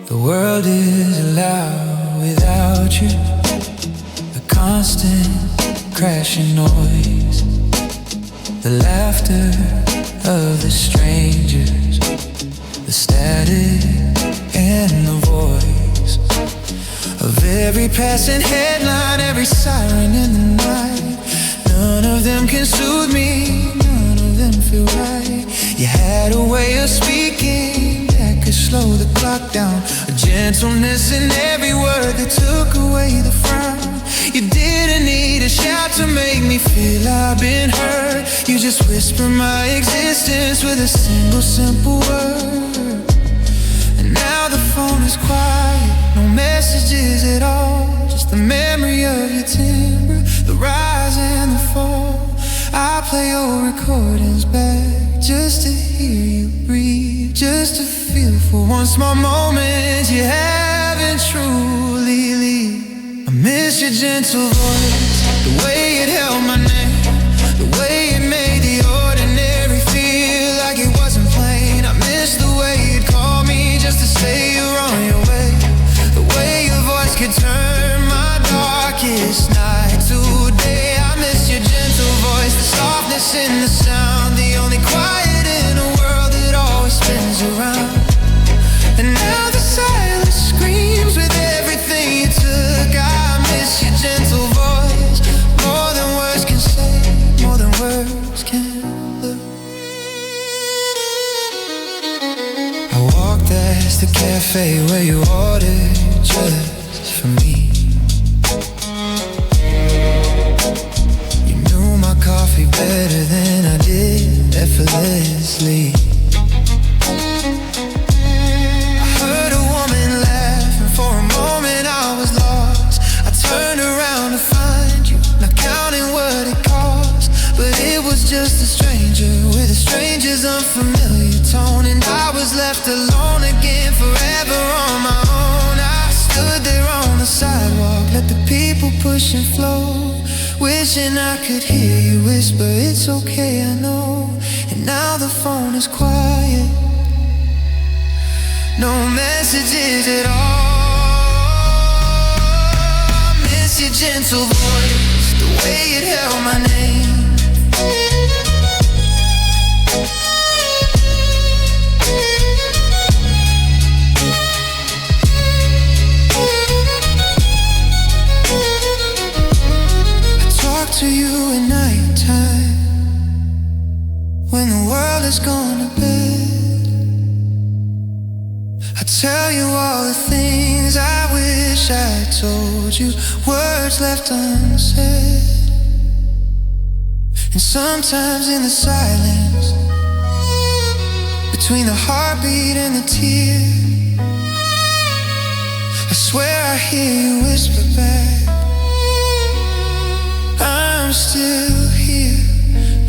S1: The world is loud without you. The constant crashing noise, the laughter of the strangers, the static and the voice of every passing headline, every siren in the night. None of them can soothe me, none of them feel right. You had a way of speaking that could slow the clock down, a gentleness in every word that took away the frown. You didn't need a shout to make me feel I've been hurt. You just whisper my existence with a single simple word. And now the phone is quiet, no messages at all, just the memory of your timbre, the rise and the fall. I play old recordings back just to hear you breathe, just to feel for one small moment you haven't truly leave. I miss your gentle voice, the way it held my name, the way it made the ordinary feel like it wasn't plain. I miss the way you'd call me just to say you're on your way, the way your voice could turn my darkest night to day. I miss your gentle voice, the softness in the sound, the only quiet in a world that always spins around. And now the silence screams with everything you took. I miss your gentle voice, more than words can say, more than words can look. I walked past the cafe where you ordered just for me. You knew my coffee better than I did, effortlessly. I heard a woman laughing, for a moment I was lost. I turned around to find you, not counting what it cost, but it was just a stranger with a stranger's unfamiliar tone. And I was left alone again, forever on my own. I stood there on the sidewalk, let the people push and flow, wishing I could hear you whisper, it's okay, I know. And now the phone is quiet, no messages at all. I miss your gentle voice, the way it held my name. To you at nighttime, when the world has gone to bed. I tell you all the things I wish I told you, words left unsaid. And sometimes in the silence, between the heartbeat and the tear, I swear I hear you whisper back,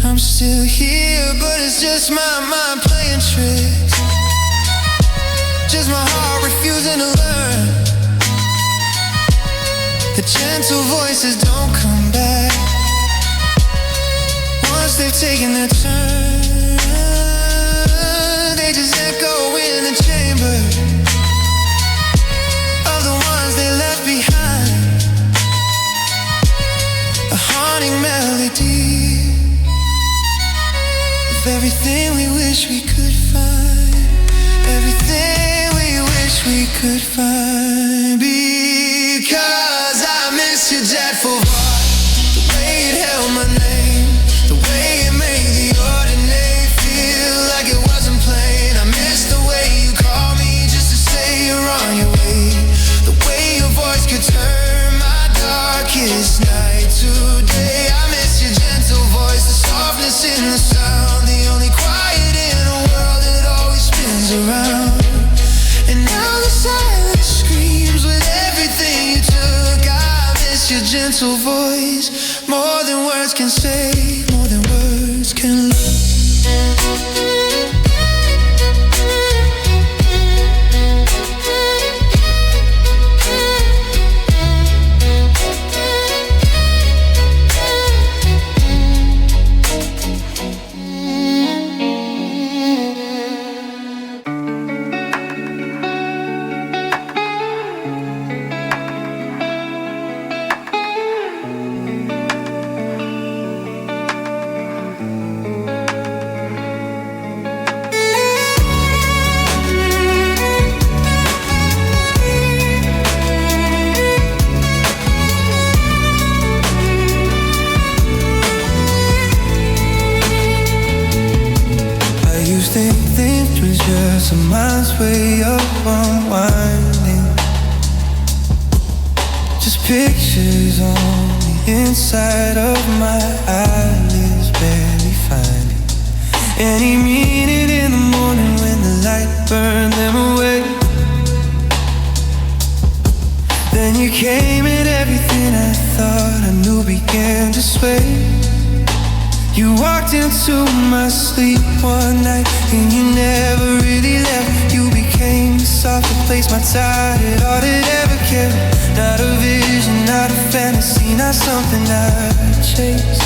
S1: I'm still here, but it's just my mind playing tricks, just my heart refusing to learn. The gentle voices don't come back, once they've taken their turn, they just echo in the chamber of the ones they left behind. A haunting melody of everything we wish we could find, everything we wish we could find. Because I miss your dreadful voice, the way it held my name, the way it made the ordinary feel like it wasn't plain. I miss the way you call me just to say you're on your way, the way your voice could turn my darkest night to day. I miss your gentle voice, the softness in the sound, the only quiet in a world that always spins around. And now the silence screams with everything you took. I miss your gentle voice, more than words can say, more than words can look. Pictures on the inside of my eyelids, barely finding any meaning in the morning when the light burned them away. Then you came and everything I thought I knew began to sway. You walked into my sleep one night and you never really left. You became the soft place my tired heart had ever kept. Not a vision, not a fantasy, not something I chased.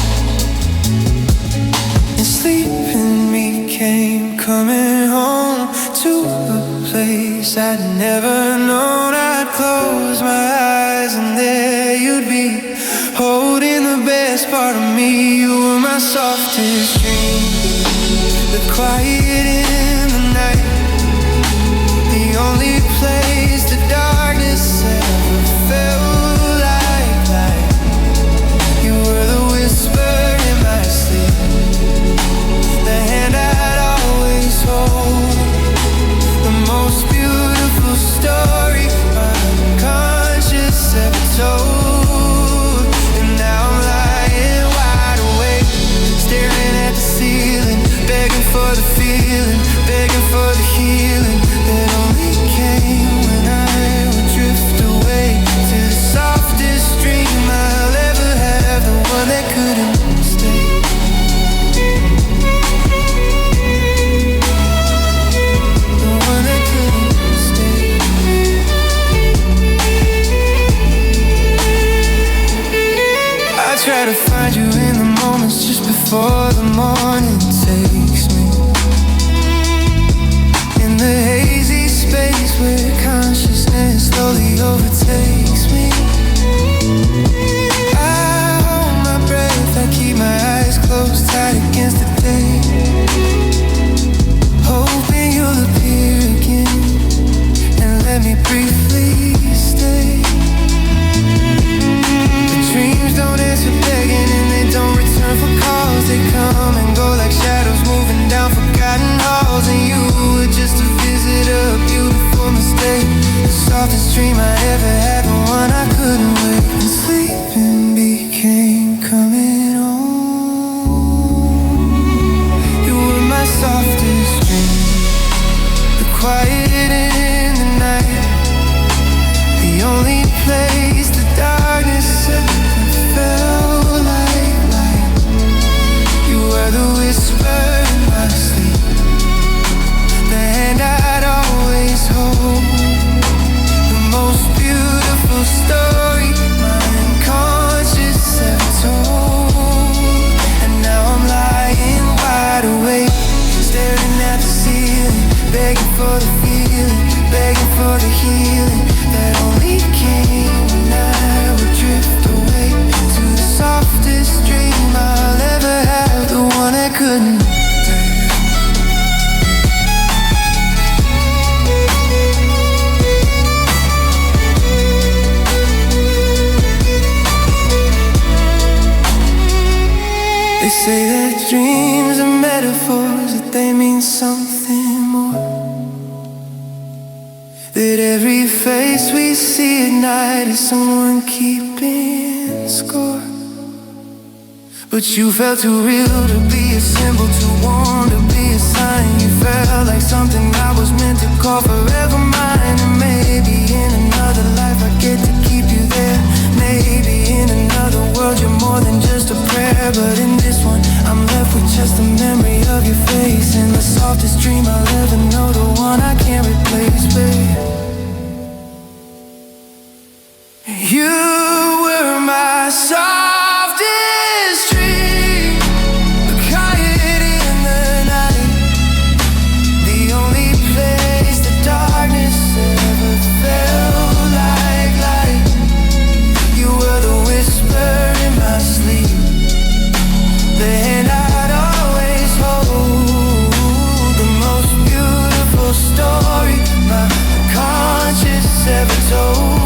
S1: And sleeping became coming home to a place I'd never known. I'd close my eyes and there you'd be, holding the best part of me. You were my softest dream, the quiet in the night, the only place the darkness ever felt like light. You were the whisper in my sleep, the hand I'd always hold, the most beautiful story my unconscious ever told. And now I'm lying wide awake, staring at the ceiling, begging for the feeling, begging for the healing that only came when I would drift away to the softest dream I'll ever have, the one that couldn't stay. The one that couldn't stay. I try to find you in the moments just before the morning takes me, in the hazy space where consciousness slowly overtakes me. I hold my breath, I keep my eyes closed tight against the day, hoping you'll appear again and let me briefly stay. The dreams don't answer begging and they don't return for calls. They come and go like shadows moving down forgotten halls. And you were just a visitor, a beautiful mistake, the softest dream I ever had, the one I couldn't wait. And sleeping became coming home. You were my softest dream, the quiet in the night, the only place the darkness ever felt like light. You were the whisper in my sleep, the hand I'd always hold, the most beautiful story my unconscious ever told. And now I'm lying wide awake, staring at the ceiling, begging for the feeling, begging for the healing that only came when I would drift away to the softest dream I'll ever have, the one that couldn't. They say that dreams are metaphors, that they mean something more, that every face we see at night is someone keeping score. But you felt too real to be a symbol, too warm to be a sign. You felt like something I was meant to call forever mine. And maybe in another life I get to keep you there. Maybe in another world you're more than just a prayer. But in this one I'm left with just the memory of your face, and the softest dream I'll ever know, the one I can't replace, babe. You were my softest dream, the quiet in the night, the only place the darkness ever felt like light. You were the whisper in my sleep, the hand I'd always hold, the most beautiful story my conscience ever told.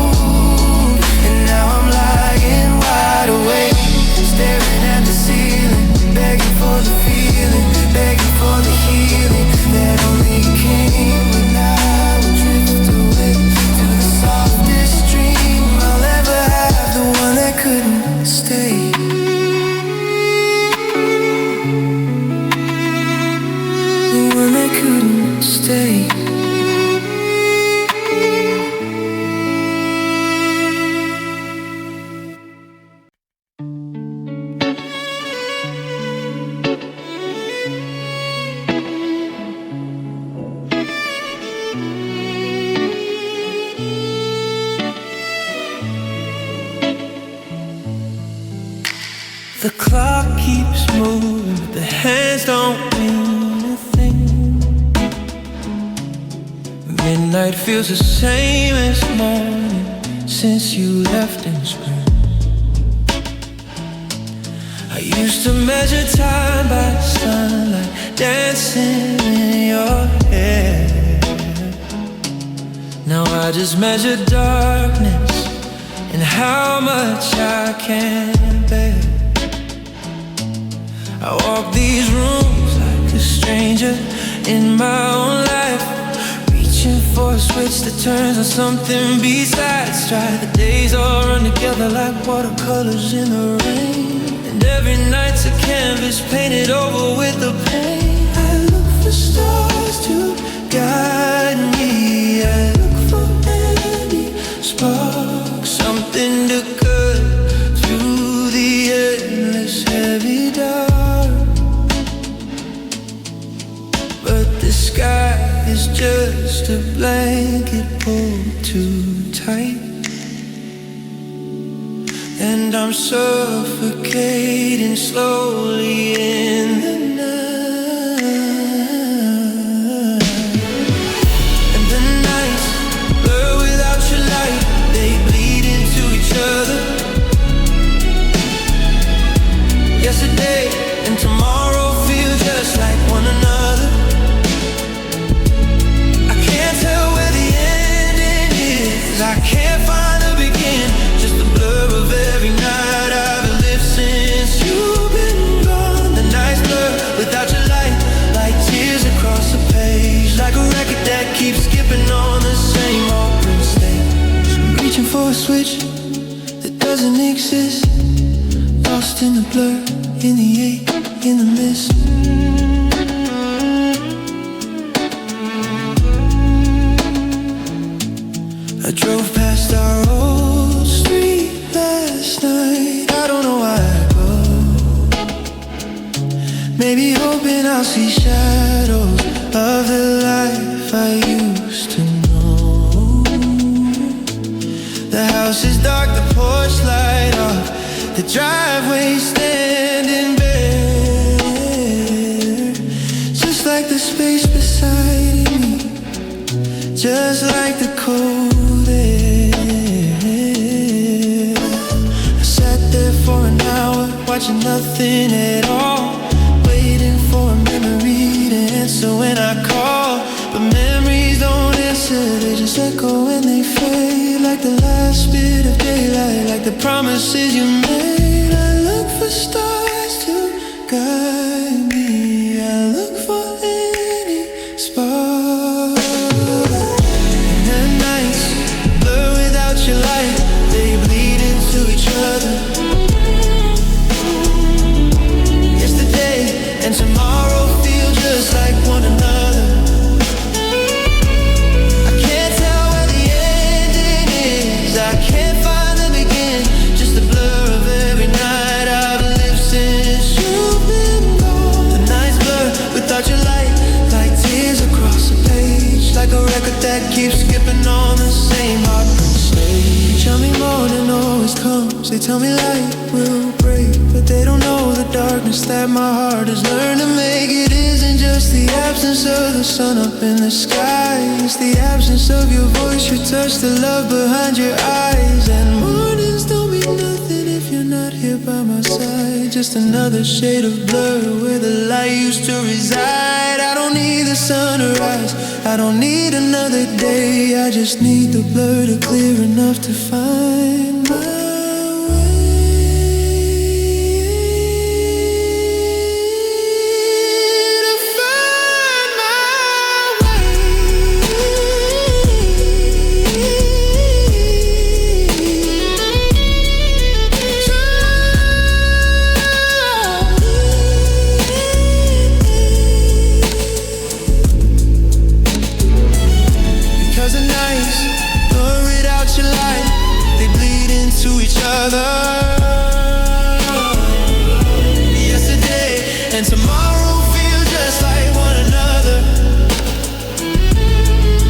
S1: Staring at the ceiling, begging for the feeling, begging for the healing that only came when I would drift away to the softest dream I'll ever have, The clock keeps moving, but the hands don't mean a thing. Midnight feels the same as morning since you left in spring. I used to measure time by sunlight dancing in your hair. Now I just measure darkness and how much I can bear. I walk these rooms like a stranger in my own life, reaching for a switch that turns on something besides. Try the days all run together like watercolors in the rain, and every night's a canvas painted over with the pain. I look for stars to guide me. I look for any spark, something to cut through the endless heavy dark. But the sky is just a blanket pulled too tight, and I'm suffocating slowly in the night. And the nights blur without your light, they bleed into each other. Yesterday and tomorrow feel just like one another. I can't tell where the ending is, I can't find a begin, just a blur of every night I've lived since you've been gone. The nights blur without your light, like tears across the page, like a record that keeps skipping on the same open stage. I'm reaching for a switch that doesn't exist, lost in the blur, in the ache, in the mist. I drove past our old street last night. I don't know why I go, maybe hoping I'll see shadows of the life I used to know. The house is dark, the porch light off, the driveway standing bare, just like the space beside me, just like the cold air. I sat there for an hour, watching nothing at all, waiting for a memory to answer when I call. But memories don't answer, they just echo and they fade, like the last bit of daylight, like the promises you made. I look for stars to guide me, I look for any spark. And the nights blur without your light, they bleed into each other. Yesterday and tomorrow feel just like one another. I can't tell where the ending is, I can't find the begin, just a blur of every night I've lived since you've been gone. The nights blur without your light, like tears across the page, like a record that keeps skipping on the same heartbreak stage. Tell me morning always comes, they tell me light will break, but they don't know the darkness that my heart has learned to make. It isn't just the absence of the sun up in the sky, it's the absence of your voice, your touch, the love behind your eyes. And mornings don't mean nothing if you're not here by my side, just another shade of blur where the light used to reside. I don't need the sun to rise, I don't need another day, I just need the blur to clear enough to find my yesterday and tomorrow feel just like one another.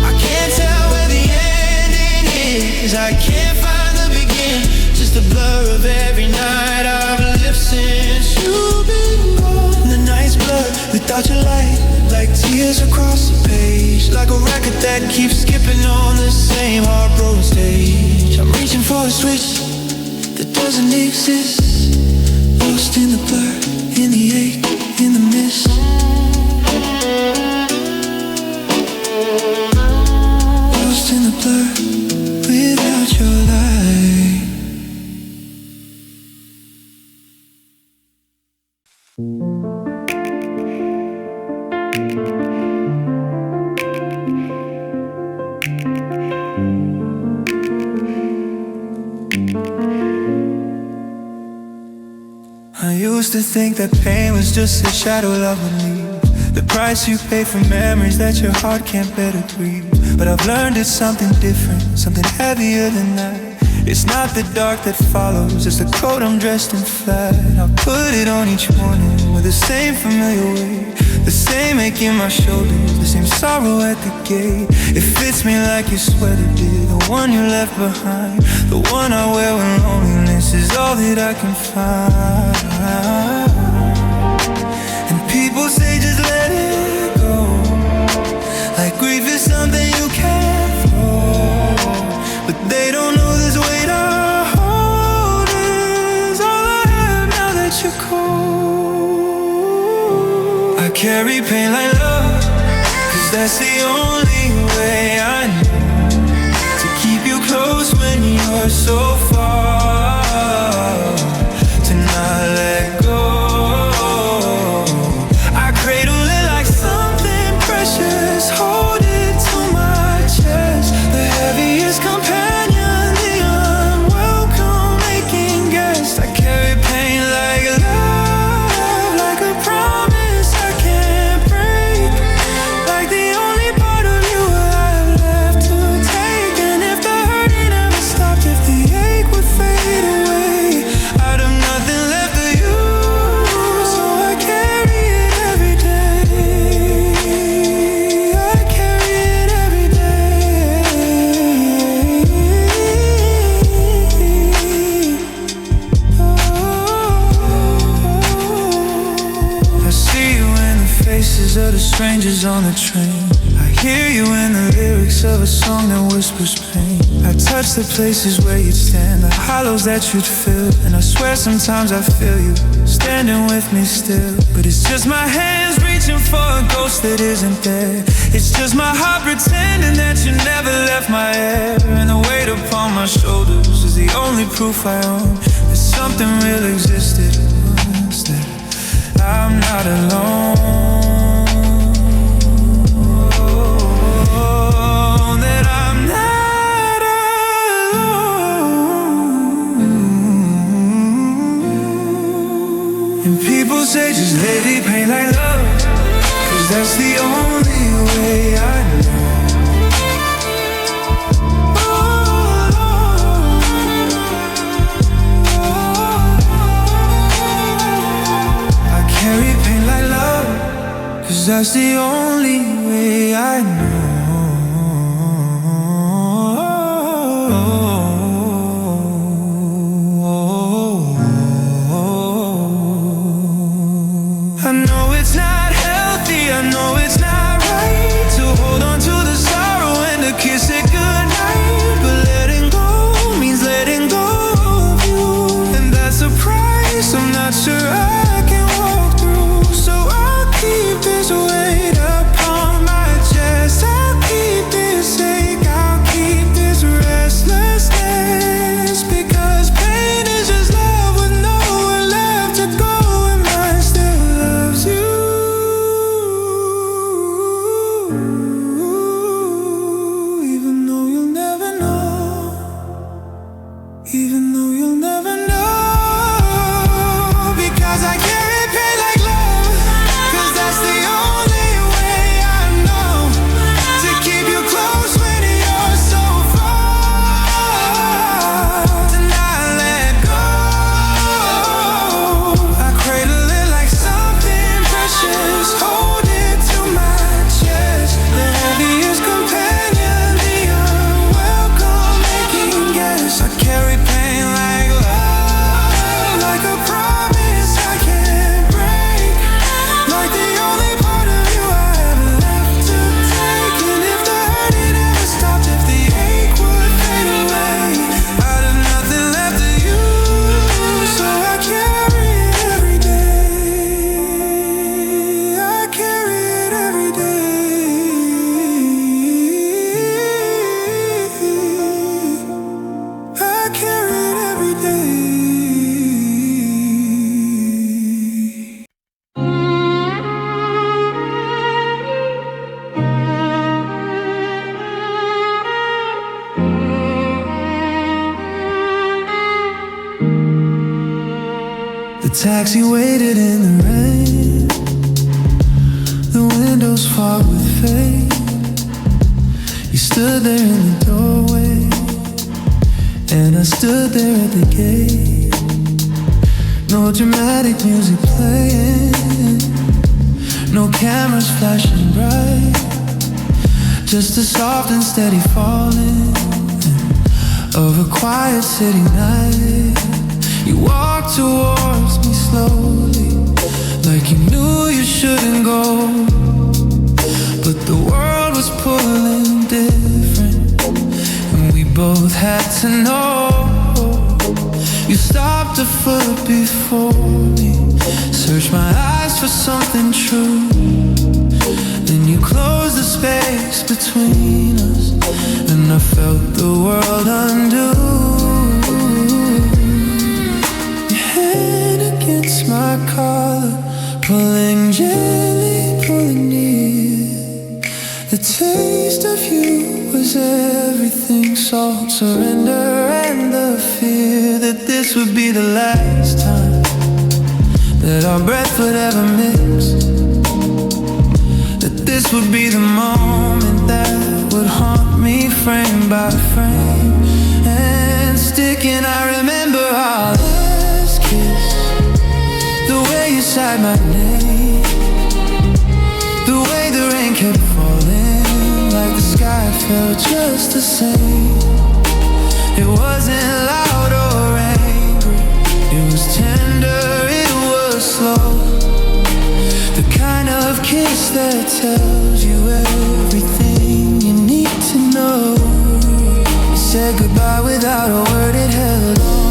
S1: I can't tell where the ending is, I can't find the begin, just a blur of every night I've lived since tears across the page, like a record that keeps skipping on the same heartbroken stage. I'm reaching for a switch that doesn't exist, lost in the blur, in the ache, in the mist. Lost in the blur, without your light. I used to think that pain was just a shadow love would leave, the price you pay for memories that your heart can't bear to grieve. But I've learned it's something different, something heavier than that. It's not the dark that follows, it's the coat I'm dressed in flat. I put it on each morning with the same familiar weight, the same ache in my shoulders, the same sorrow at the gate. It fits me like your sweater did, the one you left behind, the one I wear when loneliness is all that I can find. And people say just let it go, like grief is something you can't throw, but they don't know this weight I hold is all I have now that you're cold. I carry pain like love, 'cause that's the only way I know to keep you close when you're so far, to not let go. I cradle it like something precious, hold it to my chest, the heaviest companion, the unwelcome making guest. I carry pain like love, like a promise I can't break, like the only part of you I have left to take. And if the hurting never stopped, if the ache would fade away, I'd have nothing left of you, so I carry it every day. I carry it every day. I see you in the faces of the strangers on the train, I hear you in the lyrics of a song that whispers pain. I touch the places where you'd stand, the hollows that you'd fill, and I swear sometimes I feel you standing with me still. But it's just my hands reaching for a ghost that isn't there, it's just my heart pretending that you never left my hair. And the weight upon my shoulders is the only proof I own that something real existed once, that I'm not alone, that I'm not alone. And people say just let it pain like love, 'cause that's the only way I know. I carry pain like love, 'cause that's the only way I know. I know it's not healthy, I know it's not right to hold on to the sorrow and to kiss it goodnight, but letting go means letting go of you, and that's a price I'm not sure I can walk through. So I'll keep this weight upon my chest, I'll keep this ache, I'll keep this restlessness, because pain is just love with nowhere left to go, and mine still loves you. Even though you'll never know, even though you'll never know, because I carry pain like love, 'cause that's the only way I know to keep you close when you're so far, to not let go. I cradle it like something precious, hold it to my chest, the heaviest companion, the unwelcome making guest. I carry pain taxi waited in the rain, the windows fogged with fate. You stood there in the doorway, and I stood there at the gate. No dramatic music playing, no cameras flashing bright, just a soft and steady falling of a quiet city night. You walked towards me slowly, like you knew you shouldn't go, but the world was pulling different, and we both had to know. You stopped a foot before me, searched my eyes for something true, then you closed the space between us, and I felt the world undo. Your hand against my collar, pulling gently, pulling near. The taste of you was everything, salt, surrender, and the fear that this would be the last time that our breath would ever mix, that this would be the moment that would haunt me frame by frame and stick. And I remember our last kiss, the way you sighed my name, the way the rain kept falling, like the sky felt just the same. It wasn't loud or angry, it was tender, it was slow, the kind of kiss that tells you everything you need to know. You said goodbye without a word, it held on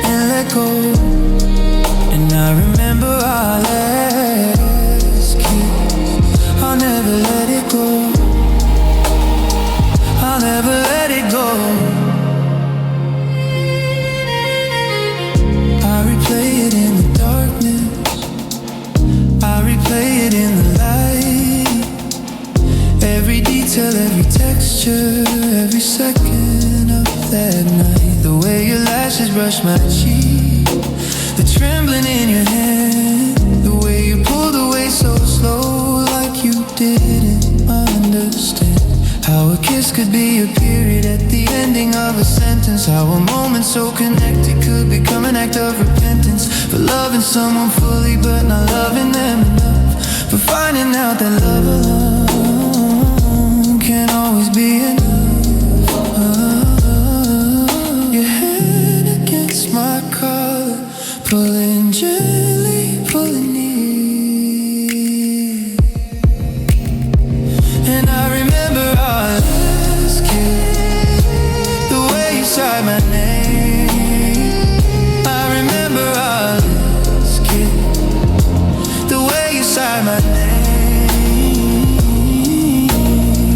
S1: and let go. And I remember our last kiss, I'll never let it go, I'll never let it go. I replay it in the darkness, I replay it in the light, every detail, every texture, every second of that night. The way your lashes brushed my cheek, the trembling in your hand, the way you pulled away so slow, like you didn't understand how a kiss could be a period at the ending of a sentence, how a moment so connected could become an act of repentance, for loving someone fully but not loving them enough, for finding out that love alone can't always be enough. Your hand against my collar, pulling gently, pulling near. And I remember our last kiss, the way you sighed my name. I remember our last kiss, the way you sighed my name.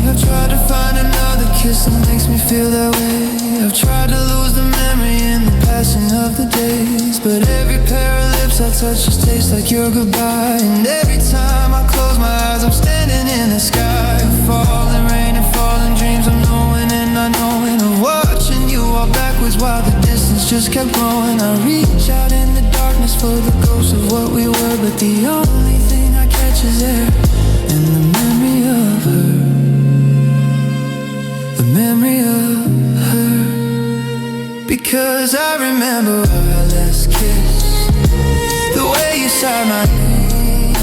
S1: I've tried to find another kiss that makes me feel that way. I've tried to lose the memory in the passing of the days, but every pair of lips I touch just tastes like your goodbye. And every time I close my eyes, I'm standing in the sky, falling rain and falling dreams. I'm knowing and not knowing of watching you walk backwards while the distance just kept growing. I reach out in the darkness for the ghost of what we were, but the only thing I catch is air and the memory of her, the memory of her. Because I remember our last kiss, the way you sighed my name,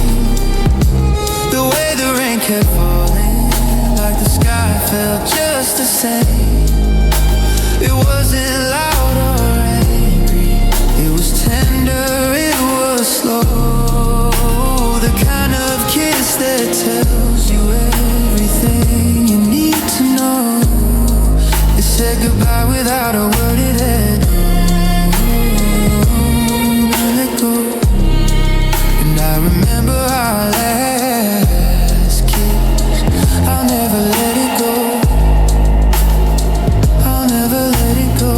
S1: the way the rain kept falling, like the sky felt just the same. It wasn't loud or angry, it was tender, it was slow, the kind of kiss that tells you everything you need to know. It said goodbye without a word, it had let go. And I remember our last kiss, I'll never let it go, I'll never let it go.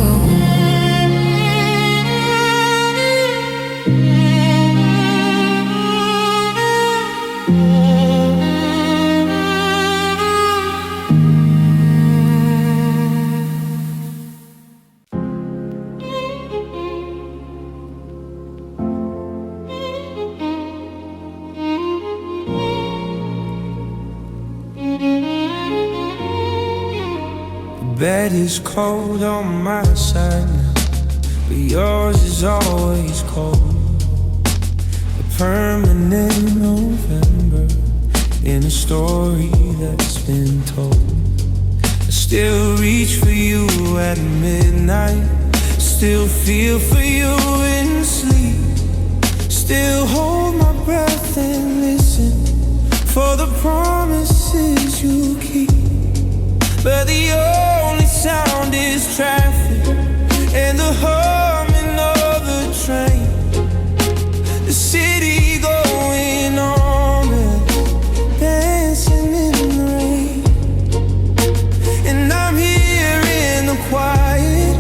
S1: bed is cold on my side now, but yours is always cold. A permanent November in a story that's been told. I still reach for you at midnight, still feel for you in sleep, still hold my breath and listen for the promises you keep. But the only sound is traffic and the humming of the train. The city going on, dancing in the rain. And I'm here in the quiet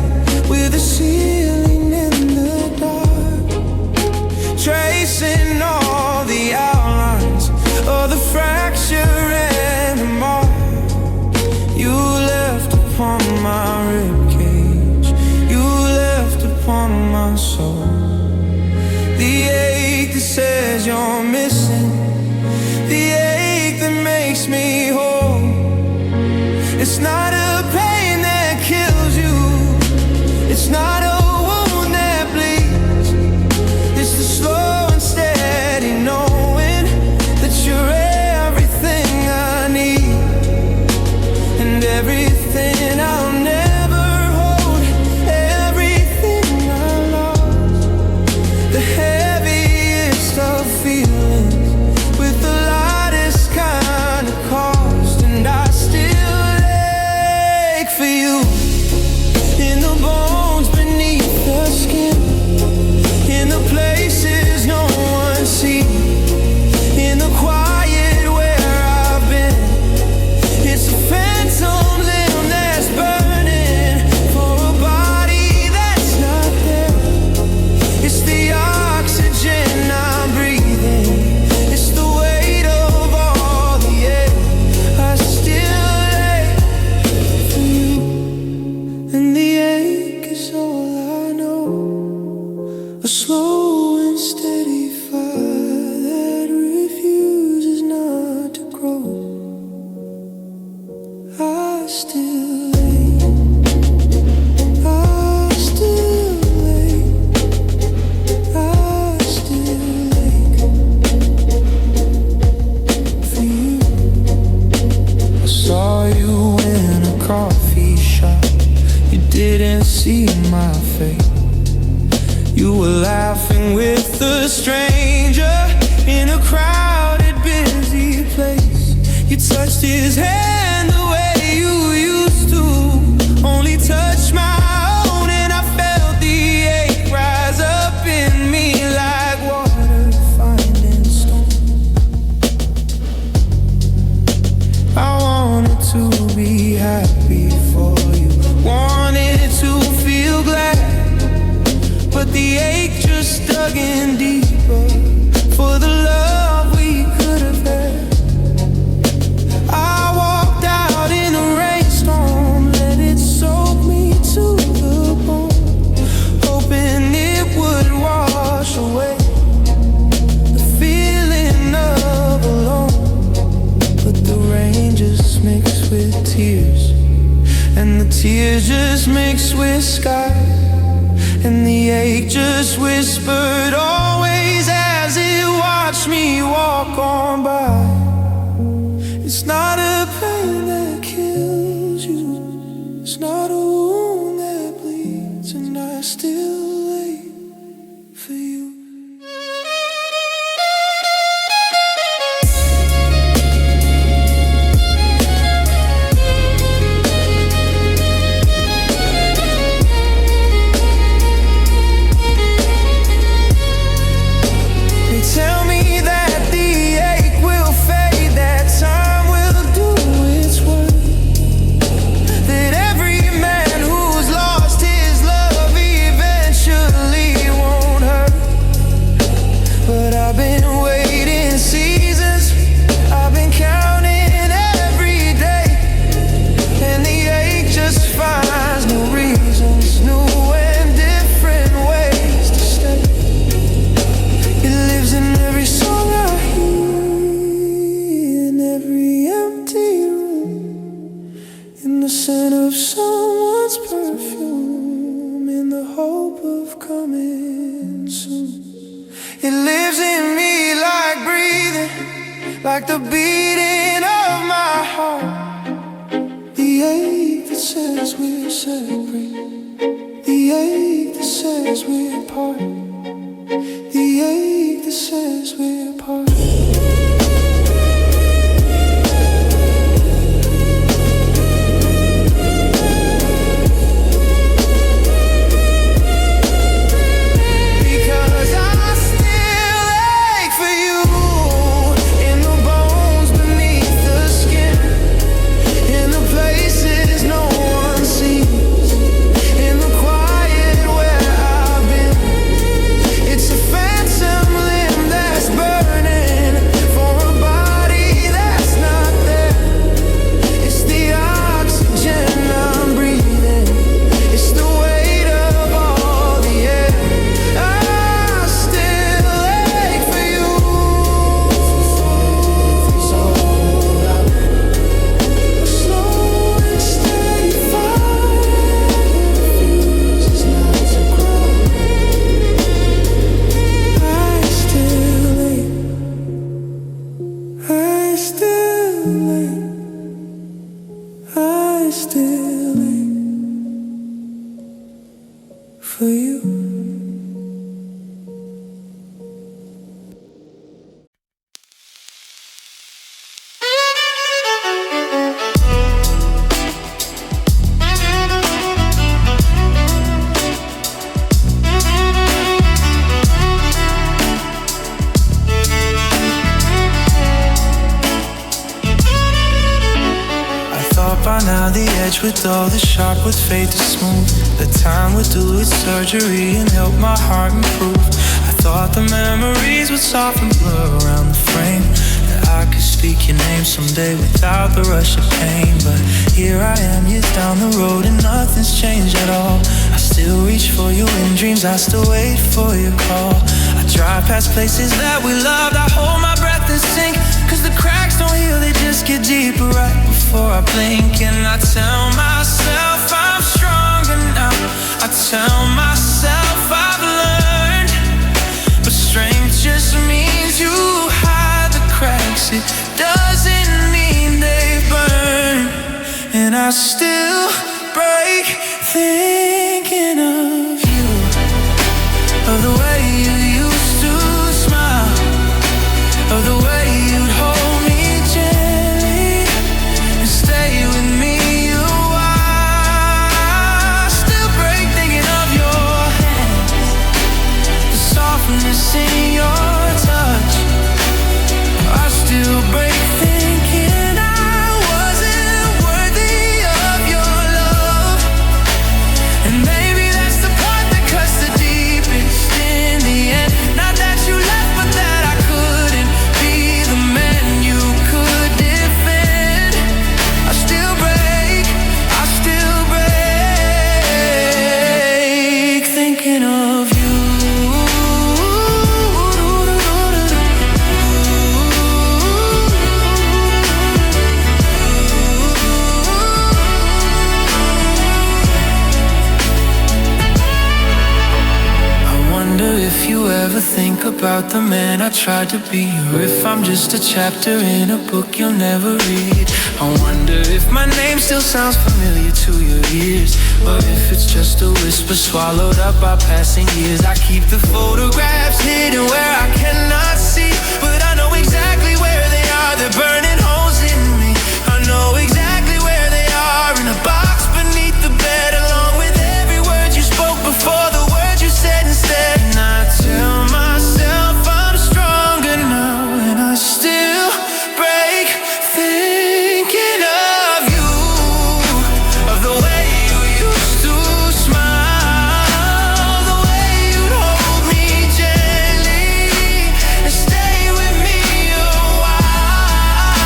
S1: with the ceiling in the dark, tracing all the outlines of the fracture and the mark you left upon my ribcage, you left upon my soul. The ache that says you're missing, the ache that makes me whole. It's not a pain that kills you, it's not a wound that bleeds. It's the slow and steady knowing that you're everything I need, and everything I'll never hold, everything I lost. The heaviest of feelings with the lightest kind of cost. And I still ache for you in the bones beneath the skin, in the places no one sees, in the quiet where I've been. It's a phantom limb that's burning for a body that's not there. It's the oxygen I'm breathing, it's the weight of all the air. I still ache for you, and the ache is all I know. A slow and steady fire that refuses not to grow. I still ache, I still ache, I still ache for you. I saw you in a coffee shop, you didn't see my face. You were laughing with a stranger in a crowded, busy place. You touched his hand the way you used to, only touched my own, and I felt the ache rise up in me like water finding stone. I wanted to be happy for you, wanted to feel glad, but the ache just dug in deeper for the love we could have had. I walked out in a rainstorm, let it soak me to the bone, hoping it would wash away the feeling of alone. But the rain just mixed with tears, and the tears just mixed with sky, and the ache just whispered always as it watched me walk on by. It's not a pain that kills you, it's not a wound that bleeds, and I still ache for you. Tell me that the ache will fade, that time will do its work, that every man who's lost his love eventually scent of someone's perfume in the hope of coming soon. It lives in me like breathing, like the beating of my heart. The ache that says we're separate, the ache that says we're apart, the ache that says we're apart.
S2: With all the sharp would fade to smooth. The time would do its surgery and help my heart improve. I thought the memories would soften, blur around the frame, that I could speak your name someday without the rush of pain. But here I am, years down the road, and nothing's changed at all. I still reach for you in dreams, I still wait for your call. I drive past places that we loved, I hold my breath and sink, cause the cracks don't heal, they just get deeper right before I blink. And I tell myself I'm stronger now, I tell myself I've learned, but strength just means you hide the cracks, it doesn't mean they burn. And I still break thinking of you, of the way you used to smile, of the way you'd hold me gently and stay with me a while. Still break thinking of your hands, the softness in your touch. I still break thinking I wasn't worthy of your love. And maybe that's the part that cuts the deepest in the end. Not that you left, but that I couldn't be the man you could defend. I still break thinking of you. If you ever think about the man I tried to be, or if I'm just a chapter in a book you'll never read. I wonder if my name still sounds familiar to your ears, or if it's just a whisper swallowed up by passing years. I keep the photographs hidden where I cannot see, but I know exactly where they are. They're burning holes in me. I know exactly where they are, in a box beneath the bed, along with every word you spoke before the words you said instead. And I tell myself I'm stronger now, and I still break thinking of you, of the way you used to smile, the way you'd hold me gently and stay with me a while.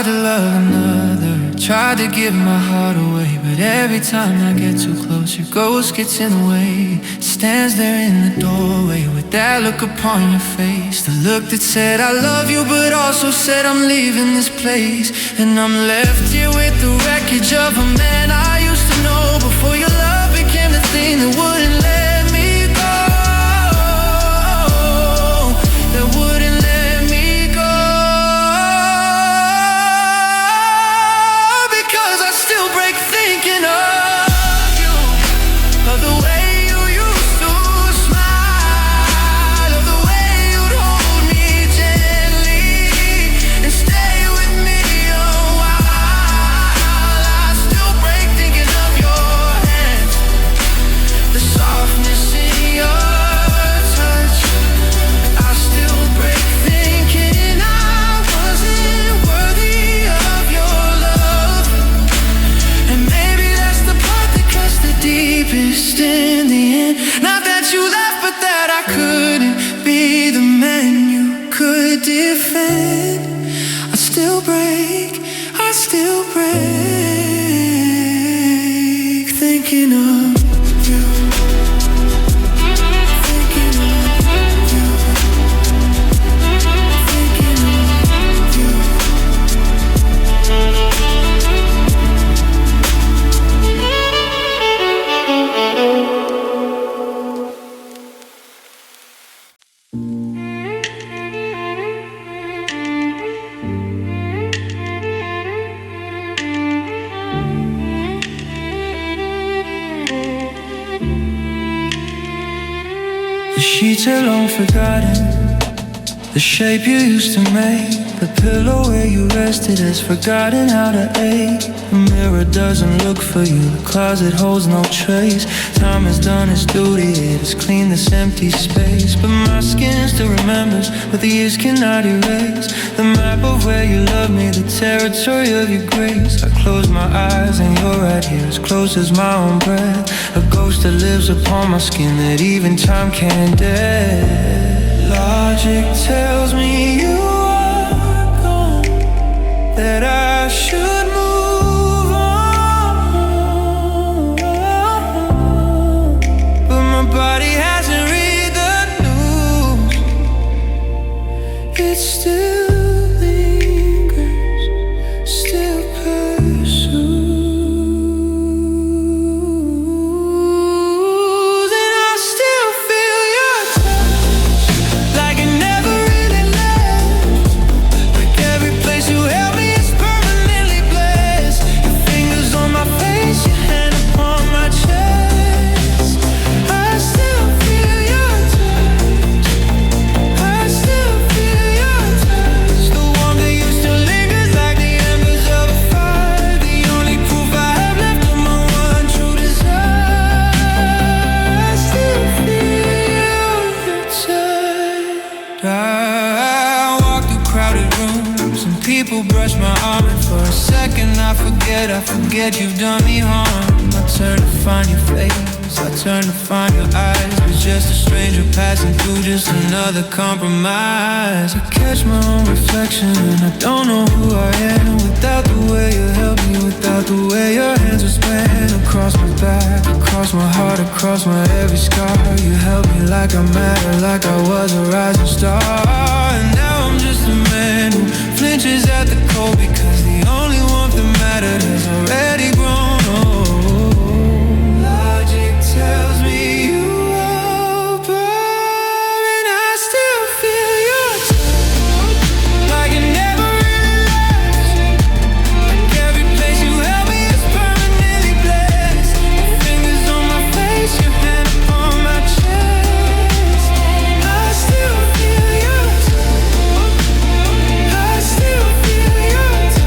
S1: to love another, tried to give my heart away, but every time I get too close, your ghost gets in the way. Stands there in the doorway with that look upon your face, the look that said I love you but also said I'm leaving this place. And I'm left here with the wreckage of a man I used to know before your love became the thing that wouldn't let me go, that wouldn't let me go. Because I still break thinking of you, of the way you used to smile, of the way you'd hold me gently and stay with me a while. I still break thinking of your hands, the softness in your touch. I still break thinking I wasn't worthy of your love. And maybe that's the part that cuts the deepest in the end. Not that you left, but that I couldn't be the man you could defend. I still break thinking of you, thinking of you, thinking of you. The sheets are long forgotten, the shape you used to make, the pillow where you rested has forgotten how to ache. The mirror doesn't look for you, the closet holds no trace. Time has done its duty, it has cleaned this empty space. But my skin still remembers what the years cannot erase. The map of where you love me, the territory of your grace. I close my eyes and you're right here, as close as my own breath. A ghost that lives upon my skin that even time can't dead. Logic tells me you are gone, that I should move on, but my body hasn't read the news. It still lingers, still pursues, and I still feel your touch, like it never really left. Like every place you held me is permanently blessed. Your fingers on my face, your hand upon my chest. I still feel your touch, I still feel your touch. The warmth that used to linger like the embers of a fire. The only proof I have left of my one true desire. I still feel your touch. I walk through crowded rooms and people brush my arm, and for a second I forget you've done me harm. I turn to find your face, I turn to find your eyes. It's just a stranger passing through, just another compromise. I catch my own reflection and I don't know who I am without the way you held me, without the way your hands were span across my back, across my heart, across my every scar. You held me like I mattered, like I was a rising star. And now I'm just a man who flinches at the cold, because the only warmth that mattered has already grown old. Logic tells me you are burn, and I still feel your touch, like it never really left. Like every place you held me is permanently blessed. Your fingers on my face, your hand upon my chest. I still feel your touch, I still feel your touch.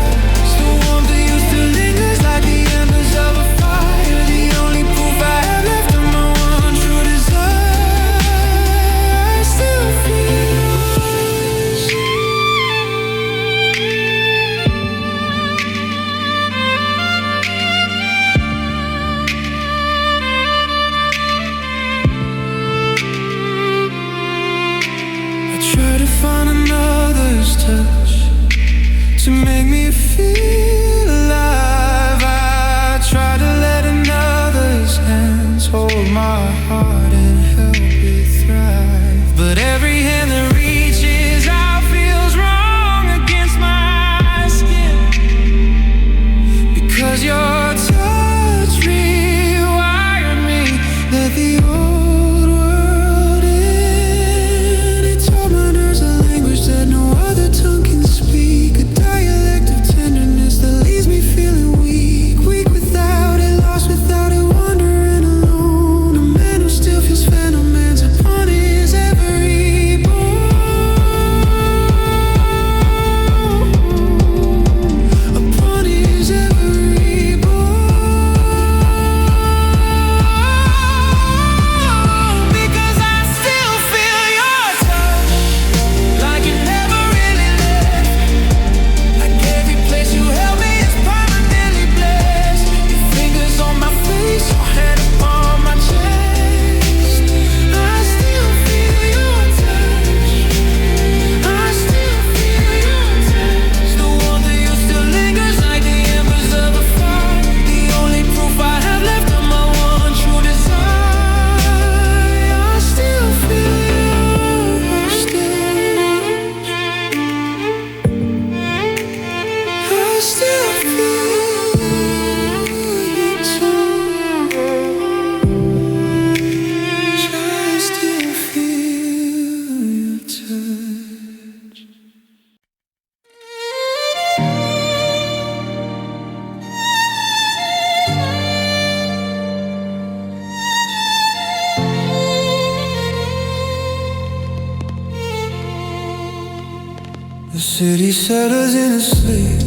S1: city settles in a sleep.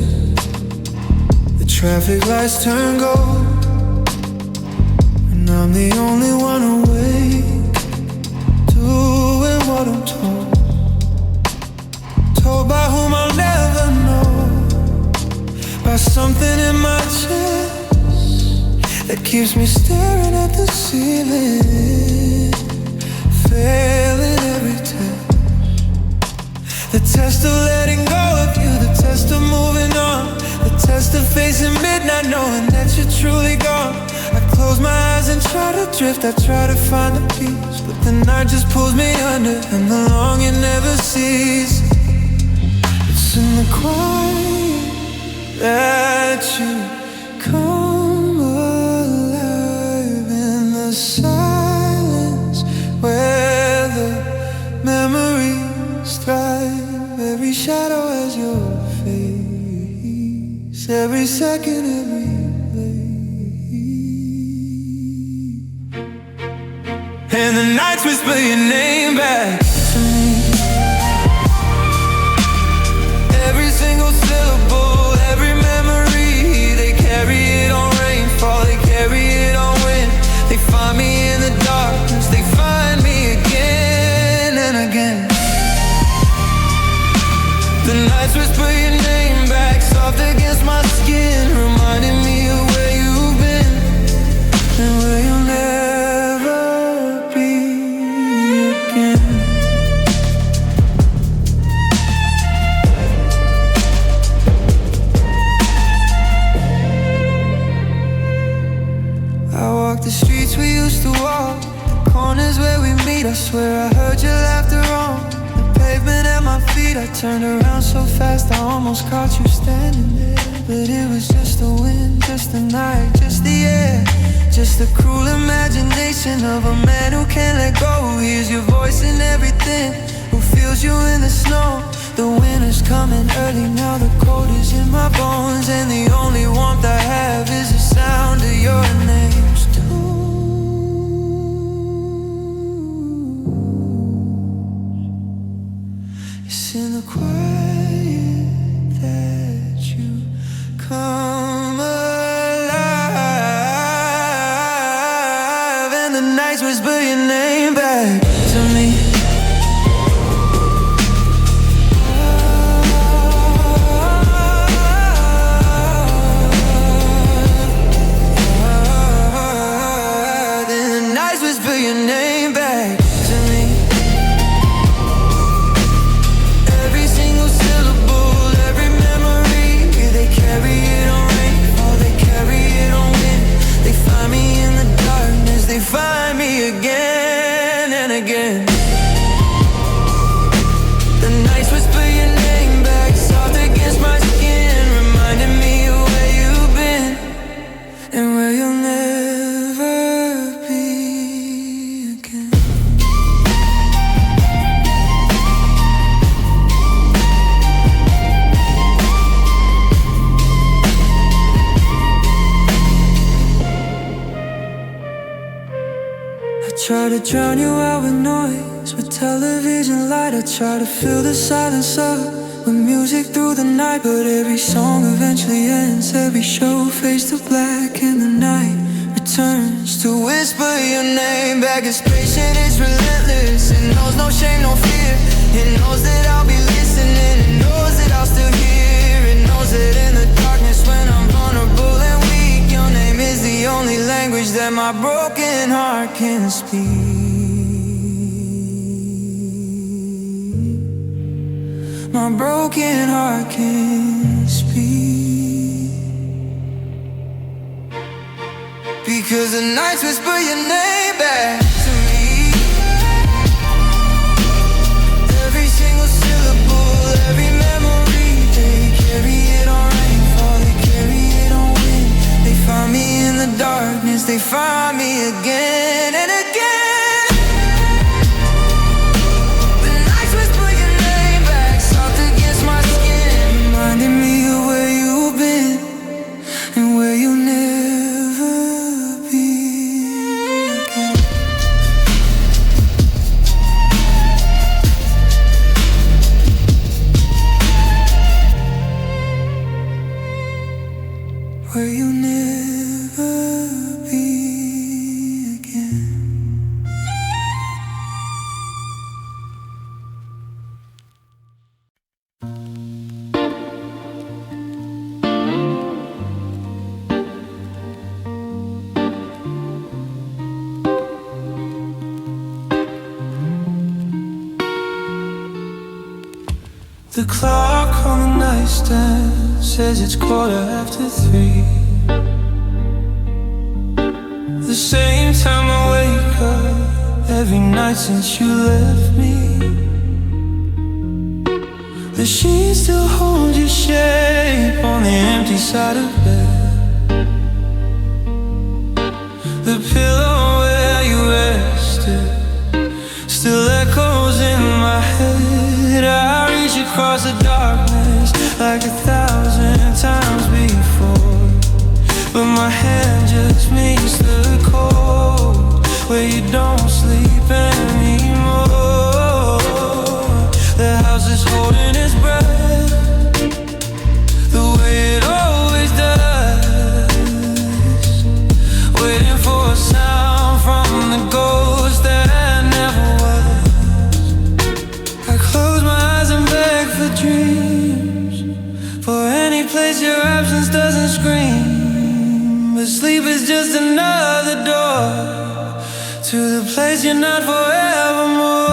S1: The traffic lights turn gold, and I'm the only one awake, doing what I'm told. Told by whom I'll never know, by something in my chest that keeps me staring at the ceiling, failing every test. The test of letting go of you, the test of moving on, the test of facing midnight knowing that you're truly gone. I close my eyes and try to drift, I try to find the peace, but the night just pulls me under, and the longing never ceases. It's in the quiet that you come alive, in the silence where the memories thrive. Every shadow has your face, every second, every place. And the nights whisper your name back to me. Every single syllable, every memory, they carry it on rainfall, they carry it on wind. They find me in the darkness, they find me again and again. The nights whisper your name back, soft against my skin, reminding me of where you've been and where you'll never be again. I walk the streets we used to walk, the corners where we meet. I swear I heard your laughter on the pavement at my feet. I turned around so fast I almost caught you standing there, but it was just the wind, just the night, just the air, just the cruel imagination of a man who can't let go, who hears your voice in everything, who feels you in the snow. The winter's coming early now, the cold is in my bones, and the only warmth I have is the sound of your name. It's in the quiet that you come alive, and the nights whisper your name back to me. Then the nights whisper your name back to me. Every single syllable, every memory, they carry it on rainfall, they carry it on wind. They find me in the darkness, they find me again and again. The nights whisper your name back, soft against my skin, reminding me of where you've been and where you'll never be again. I try to drown you out with noise, with television light. I try to fill the silence up with music through the night, but every song eventually ends, every show fades to black, and the night returns to whisper your name back. It's patient, it's relentless, it knows no shame, no fear. It knows that I'll be listening, it knows that I'll still hear. It knows that in the darkness when I'm vulnerable and weak, your name is the only language that my broken heart can speak. My broken heart can speak, because the nights whisper your name back to me. Every single syllable, every memory, they carry it on rainfall, they carry it on wind. They find me in the darkness, they find me again and again. Reminding me of where you've been and where you'll never be again. you'll never be again. The clock on the nightstand says it's 3:15. The same time I wake up every night since you left me. The sheets still hold your shape on the empty side of bed. The pillow where you rested still echoes in my head. I reach across the darkness like 1,000 times before, but my hand just meets the cold where you don't sleep anymore. The house is holding its breath the way it always does, waiting for a sound from the ghost that never was. I close my eyes and beg for dreams, for any place your absence doesn't scream. But sleep is just another door to the place you're not forevermore.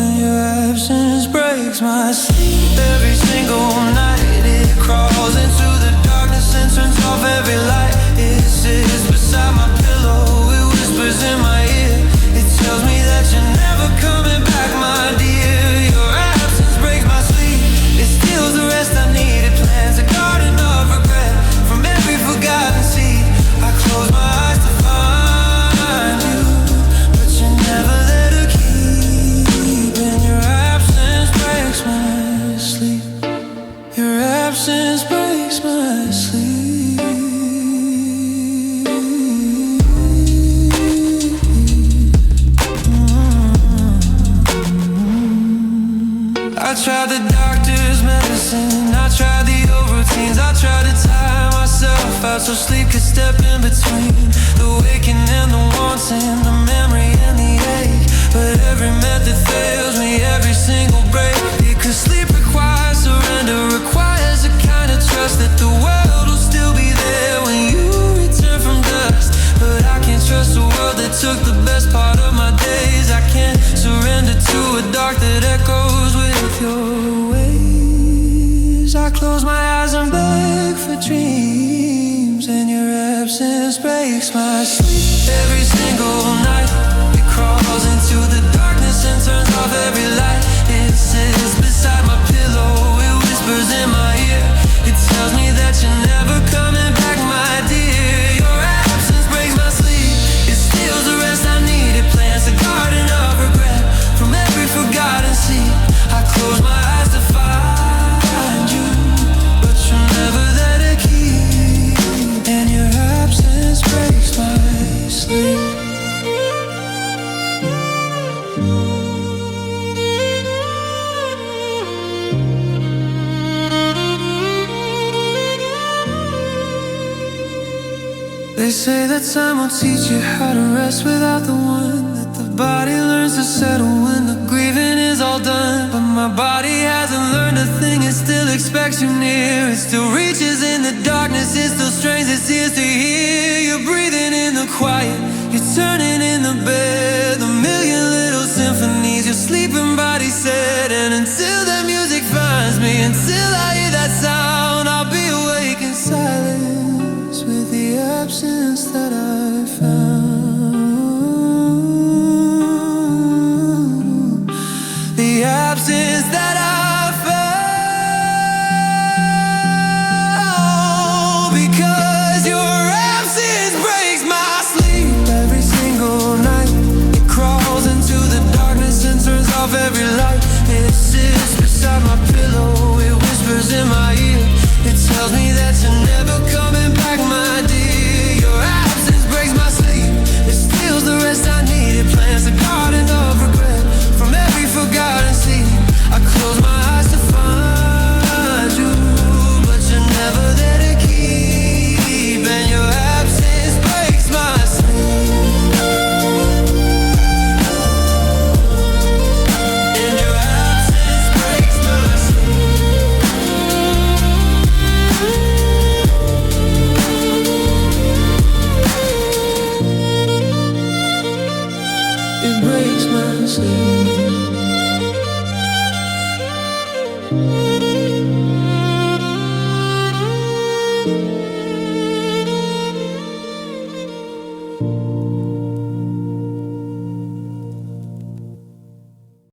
S1: And your absence breaks my sleep every single night. It crawls into the darkness and turns off every light. It sits beside my pillow, it whispers in my ear. It tells me that you're never coming back, my dear. Your absence breaks my sleep, it steals the rest I need. It plants a garden of regret from every forgotten seed. I close my eyes to find you, but you never let her keep. And your absence breaks my sleep. Your absence breaks my sleep. I tried the doctor's medicine, I tried the old routines, I tried to tire myself out so sleep could step in between the waking and the wanting, the memory and the ache. But every method fails me, every single break. Because sleep requires surrender, requires a kind of trust that the world will still be there when you return from dust. But I can't trust a world that took the best part of my days. I can't surrender to a dark that echoes with your ways. I close my eyes and beg for dreams, and your absence breaks my sleep every single night. It crawls into the darkness and turns off every light. It sits beside my pillow, it whispers in my ear. It tells me that you're never coming back, my dear. Your absence breaks my sleep, it steals the rest I need. It plants a garden of regret from every forgotten seed. I close my eyes to find you, but you're never there to keep. And your absence breaks my sleep. They say that time will teach you how to rest without the one, that the body learns to settle when the grieving is all done. But my body hasn't learned a thing, it still expects you near. It still reaches in the darkness, it still strains its ears to hear. You're breathing in the quiet, you're turning in the bed, the million little symphonies your sleeping body said. And until that music finds me, until I hear that sound, I'll be awake in silence with the absence that I found. The absence that I found. Because your absence breaks my sleep every single night. It crawls into the darkness and turns off every light. It sits beside my pillow, it whispers in my ear. It tells me that you're never coming back, my dear. Your absence breaks my sleep, it steals the rest I need. It plants a garden of regret from every forgotten seed. I close my eyes to find you, but you're never there to keep. say